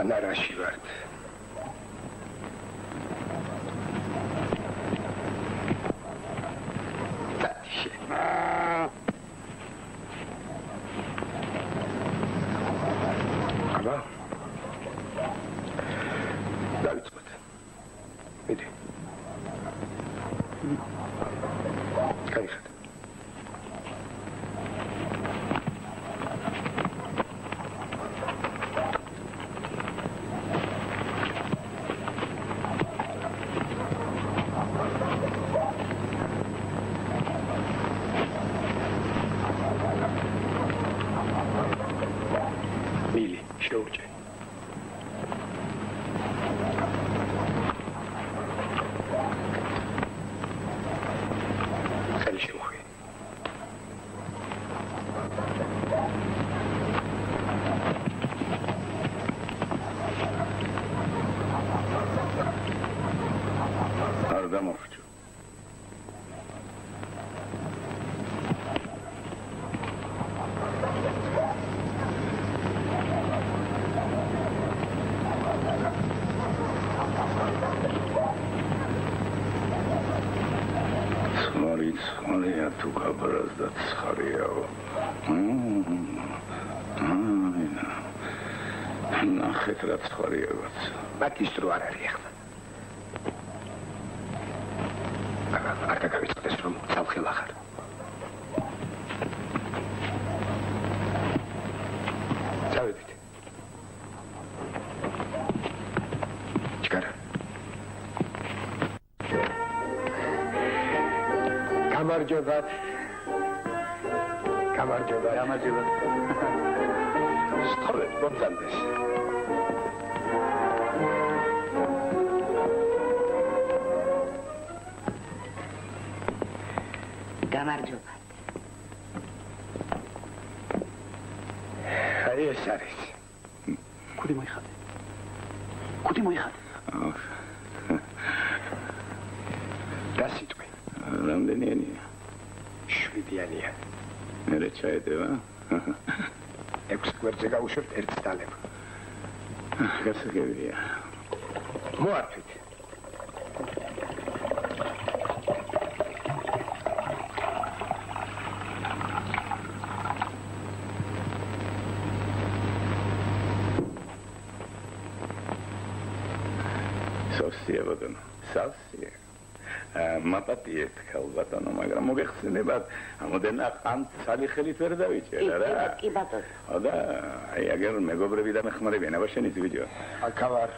ანარაში ვართ. აბა. დავიწყოთ. მიდი. გაიხადე. შეურჩე. ხელი შეუხვი. არ დამოვრჩო. Смотря tu гораздо схаряо. ნახეთ რა ცხარიებაც. მაგისტრო არ არის ახლა. არ დაგავიწყდეს რომ ცალხილ ახარ. წავედით. ჩკარა. გამარჯობათ. გამარჯობა. გამარჯობა. სწორედ მომძანდეს. გამარჯობა. აი ეს არის. კუდი მოიხადე. კუდი მოიხადე. და სიტყვი. რამდენიანია? 7-იანია. მე ჩაედევა. 6 გვერდზე გავუშვებთ ერთ დალებ. გასაგებია. მოართვით. სავსეა ბატონო, სავსეა. მაპატიეთ ქალბატონო, მაგრამ მოგეხსენებათ, ამოდენა ხანცალი ხელით ვერ დავიჭერა რა. კი ბატონო. და აი აგერ მეგობრები და მეხმარებიან, აბა შენ იცი აქა ვარ.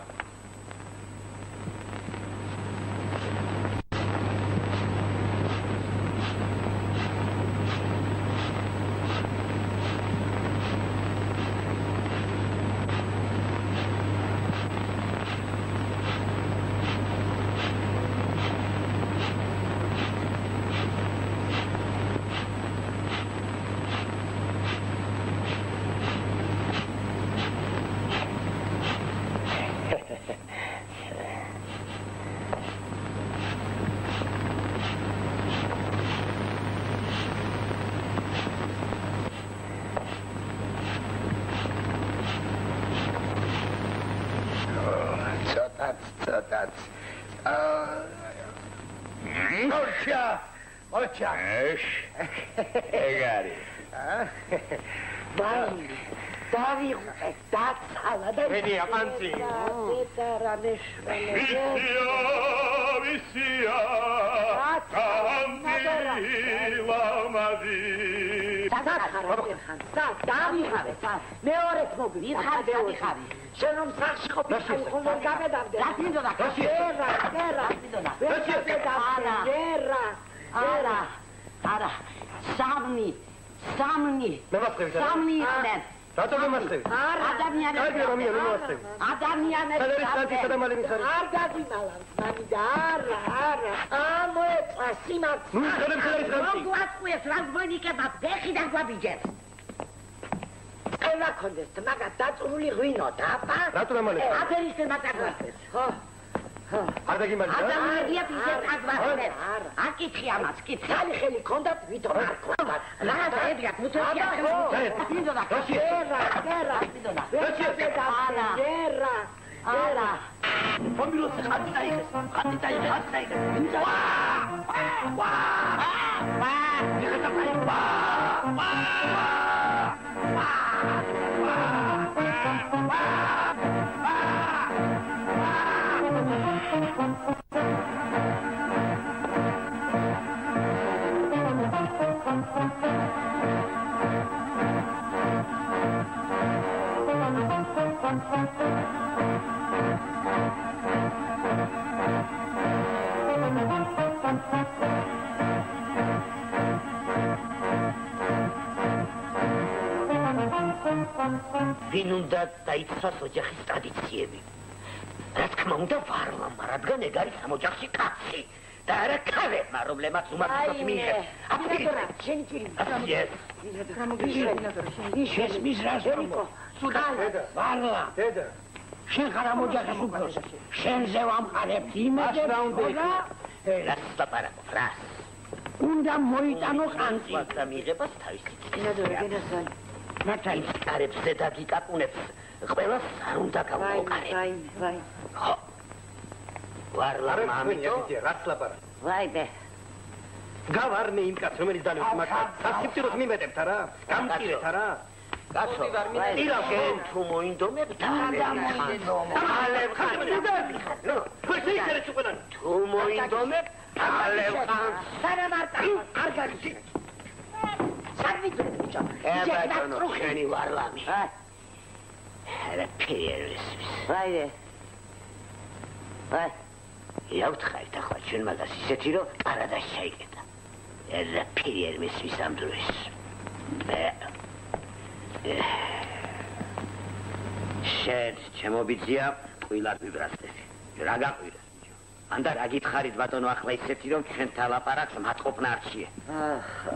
ოჩა. ეგარი. ვაი, დავიღე, დაცალა და მენია ყანწი. ვისია. დავიღავე, მეორეთ მოგვიხარ. შენ რომ სახში ყოფილი ხოლმე გამედამდე. რა თინდოდა? არა, სამნი. სამნი იყვნენ. რატომ მომასწრები? ადამიანები. ადამიანები. არ დაგიმალავ, მამიდა, არა. მოეწა სიმაც. მოგვაწყვიეს, რა გვენიკებათ, ბეხი და გვაბიჯებს. ელა კონდეს, მაგათ დაწურული ღვინო და აბა. რატომ ამალებს? აფერისტენ მაგაგვასეს. ხო. არ დაგიმალავ? ადამიანია ისეთ აგვასწრებს. აკითხი ამას, კითხი. ხალი ხელი ქონდათ, ვითომ არ ქონდათ. რა დაებიათ, მუცელია ხელმოწერა. არა. ფამილოს ხატი დაიხეს. ვინ უნდა დაიცვას ოჯახის ტრადიციები? რა თქმა უნდა ვარლამმა, რადგან ეგ არის ამ ოჯახში კაცი და არა ქალებმა, რომლებმაც უმარტივად მიიღეს. შენი ჭირი. შენ ვარლა. დედა. შენ ხარ ამ ოჯახის უფროსი. შენზე ვამყარებ იმედებს. რას ლაპარაკობ, რას? უნდა მოიტანო ყანწი. და მიიღებას თავისი წინადადება. მართალიც კარებს ზედა გიკაპუნებს ყველას არ უნდა გავუყარებ. ვაი. ხო. ვარლამ ამიტომ რაც ლაპარაკ. ვაიდე. გავარნე იმ კაცს რომელიც დანებს მაგას. სასიფროს მიმეტებთ არა? გამკირეთ არა? კაცო, შენ თუ მოინდომებ და მოინდომებ. ალებ ხან. თუ მოინდომებ, ალებ ხან. სანამარტა არ გაიჭი. შენი ვარლამი. არა ფერესვის. ვაიდე. ვაი. იავთხარით ახლა ჩვენ მაგას ისეთი რომ პარადა შეიკეტა. არა ფერესვის ამ დროს. შენ ჩემო ბიძია ყვილად ვიბრასტები. რა გაყვირას ბიჭო? ანდა რა გითხარით ბატონო ახლა ისეთი რომ ჩვენთან ლაპარაკს მატყოფნა არჩიე.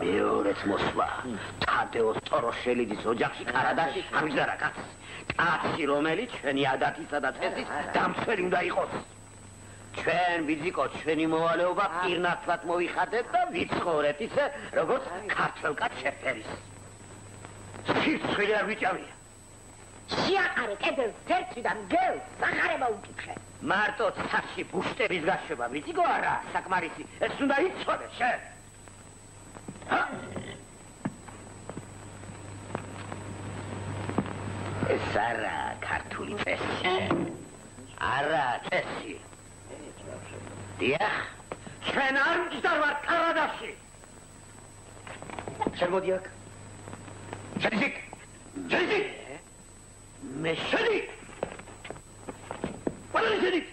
მეორეც მოსვლა. თადეოს ტოროშელიძის ოჯახში კარადაში ამიზდა რა კაცი. კაცი რომელიც ჩვენი ადათისა და წესის დამცველი უნდა იყოს. ჩვენ ბიზიკო ჩვენი მოვალეობა პირნათლად მოიხადეთ და ვიცხოვრეთ ისე როგორც ქართველ კაც შეფერის. სიცხვილი არ ვიჭამია. შეაყარე კედელს თერთვიდან გელს სახარება უკითხე. მარტო ცაში ბუშტების გაშვება ვიციგო არა საკმარისი ეს უნდა იცოდე შენ. ეს არა ქართული წესი. არა წესი. დიახ ჩვენ არ მჯდარვართ კარადაში. შენ მოდი აქ. შედი იქ. შედი. მე შედი. What is it?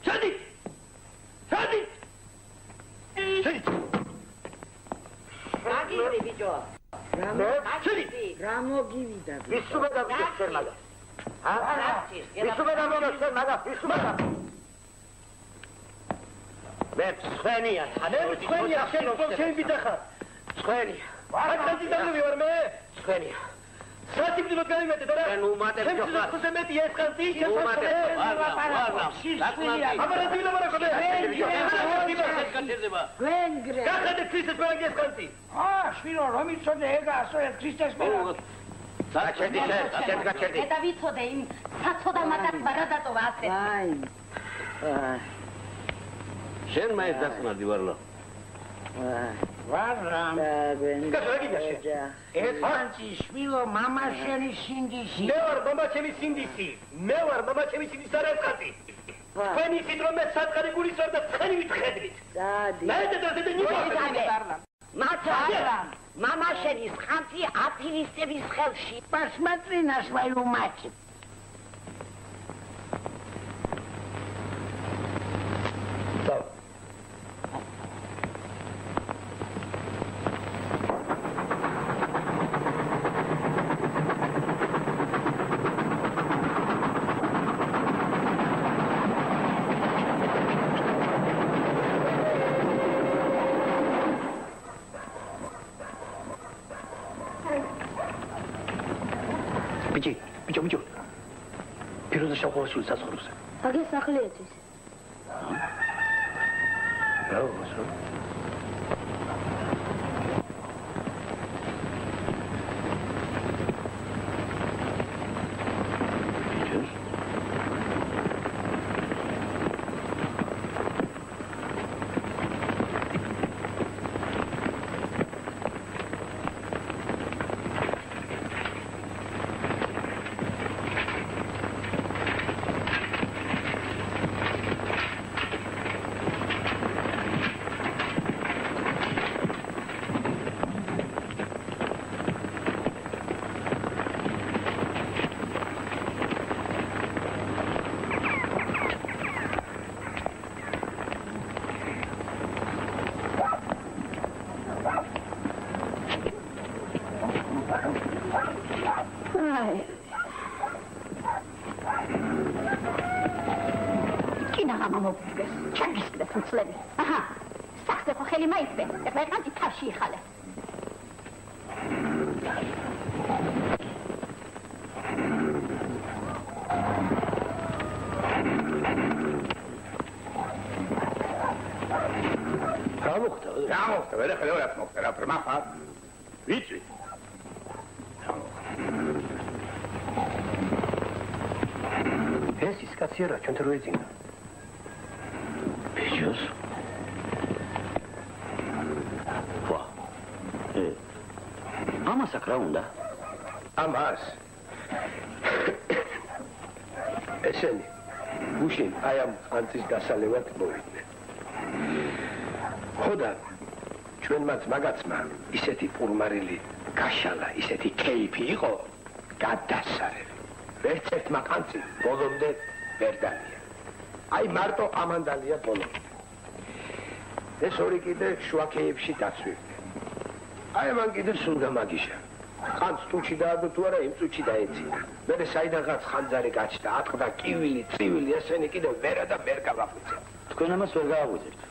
Shadi! Shadi! Shadi! Ragiri bijo. Ramo givida. Visumeda bijo. Ha? Visumeda bijo, nada, visumeda. მე ცხენია, შენ ვიდახარ. ცხენია. არ გადიდავლები ვარ მე? ცხენია. სათიბდილოდ გამიმეთე და რა? შენ უმატებ ჯოხა. შენ მეტი ეს ხანტი, შენ უმატებ. აბარადილა მარაკოდე. Vengre. გახადე ქრისტეს მერაგ ეს ხანტი. შვილო, რომ იცოდე ეგა ასო ერთ ქრისტეს მერაგ. გაჩერდი შენ, გაჩერდი. და ვიცოდე იმ საცოდა მატარს ბარადატოვა ასე. აი. შენ მაინც დასმარდი ვარლო. ვარამ. ეს ხანჭი შვილო, მამა შენი სინდისი. მე ვარ მამა ჩემი სინდისი. მე ვარ მამა ჩემი სინდისი არა ეს ხანტი. თქვენ იცით რომ მე საწყარი გულის ვარ და თქვენი ვითხედვით. დადი. მე და ნიკო. მათარამ. მამა შენის ხანტი ათილისტების ხელში. პასმატრინას ვაიუმაჩი. ბიჭო. პიროზე შავყავაშვილ საცხოვრებზე. აგე სახლიეთის. რა ვასო? აჰა, სახზე ხო ხელი მაიწვე, ეხლა ეყანტი თავში იხალე. რა მოხდა, ვერ ახლა რა მოხდა, რა პრმა ხარ? ვიცი. ეს ის კაცია რა, ჩვენთან რო ეძინა. ბიჭოს ამას აქ რა უნდა? ამას ესენი გუშინ აი ამ ანტის დასალევად მოვიდნენ. ხოდა ჩვენმაც მაგაცმა ისეთი პურმარილი გაშალა, ისეთი კეიფი იყო გადასარევი. ერთ-ერთმა კანცი ბოლომდე ვერ დალია. აი მარტო ამანდალია ბოლო. ეს ორი კიდე შუაქეებში დაცვირდნენ. აი მან კიდე სულ გამაგიშა. ხანს წუჩი დაადო თუ არა იმ წუჩი დაეცინა. მერე საიდანღაც ხანძარი გაჩნდა, ატყდა კივილი, წივილი, ესენი კიდე ვერა და ვერ გავაფუძა. თქვენ ამას ვერ გააღვიძებთ.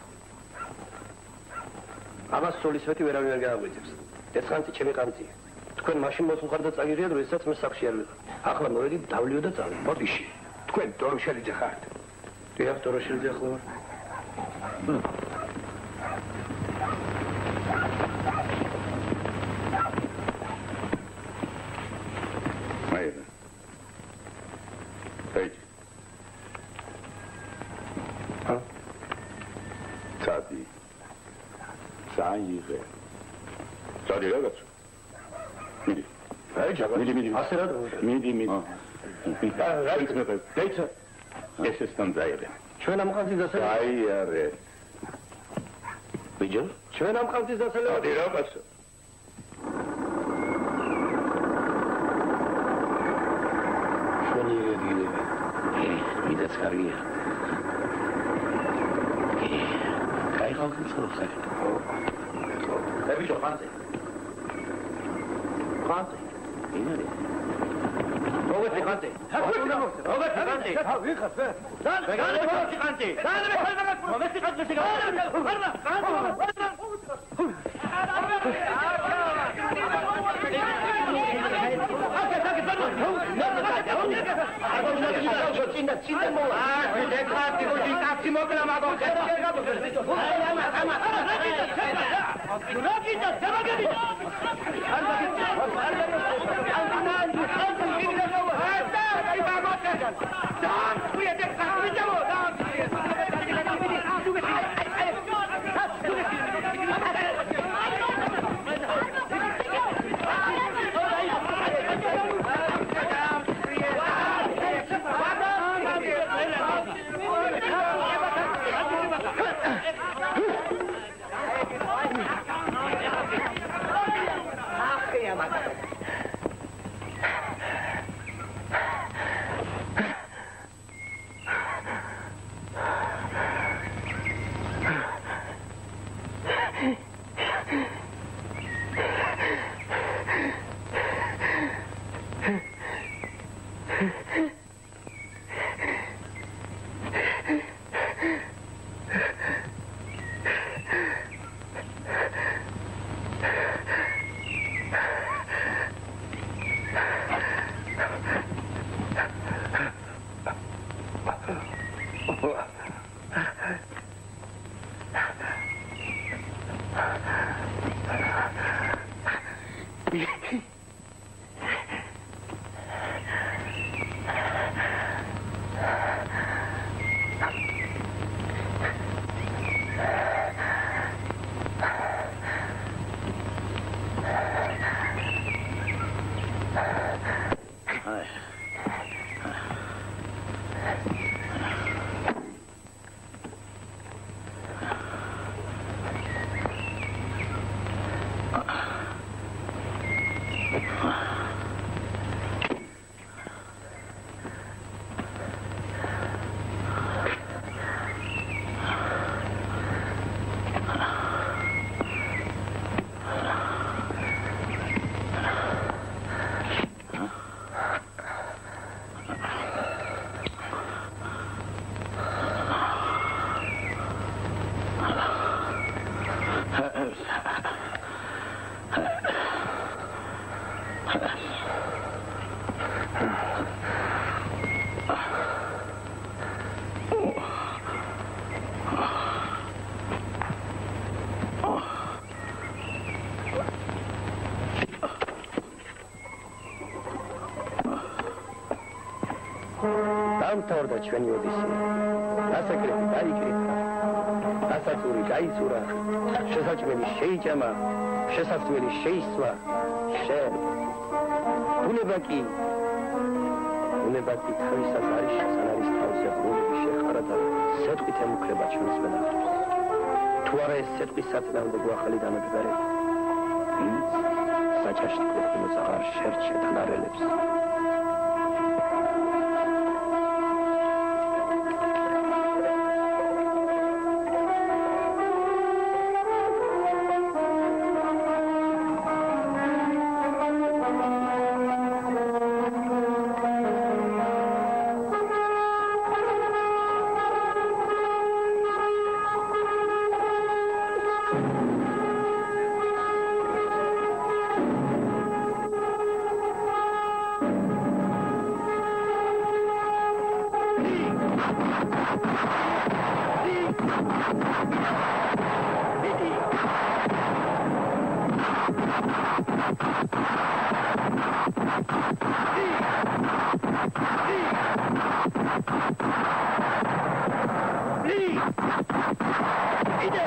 ამას სულისვეთი ვერავინ ვერ გააღვიძებს. ეს ხანძი ჩემი ხანძია. თქვენ მაშინ მოსულხარ და წაგირიათ, როდესაც მე სახლში არ ვიყავ. ახლა მოვედი, დავლიო და წავიდე. მოდიში. თქვენ დოროშელიძე ხართ. დიახ, დოროშელიძე ახლა ვარ. მაირი. ეი. Tati. Saire. Tati ragazzo. Midi. Midi. Asera. Midi. Data. Es ist dann Saire. ჩვენ ამ ხანძის დასალე. Saire. ბიჯო? ჩვენ ამ ხანძის დასალე. Tati ragazzo. ჩვენი ირედი. მიდაც კარგია. კაი ხალხი ცხოვრობს. ბიჯო, ხანძი. ხანძი. ინარი. მოგეთ ხანძი. მოგეთ ხანძი. ვიხარ ვე. მოგეთ ხანძი. მოგეთ დამთავრდა ჩვენი ოდისეა. დასაკრები დაიკრიფა. დასაწური გაიწურა. შესაჭმელი შეიჭამა. შესასვლელი შეისვა. შენ. ბუნება კი თავისას არის შესანარის თავზე ღრუბლი შეხარა და სეტყვით ემუქრება ჩვენს მენახებს. თუ არა ეს სეტყვი საწინააღმდეგო ახალი დამეგბერება. საჭაში ყოფილოს აღარ შერჩე თანარელებს. Ida!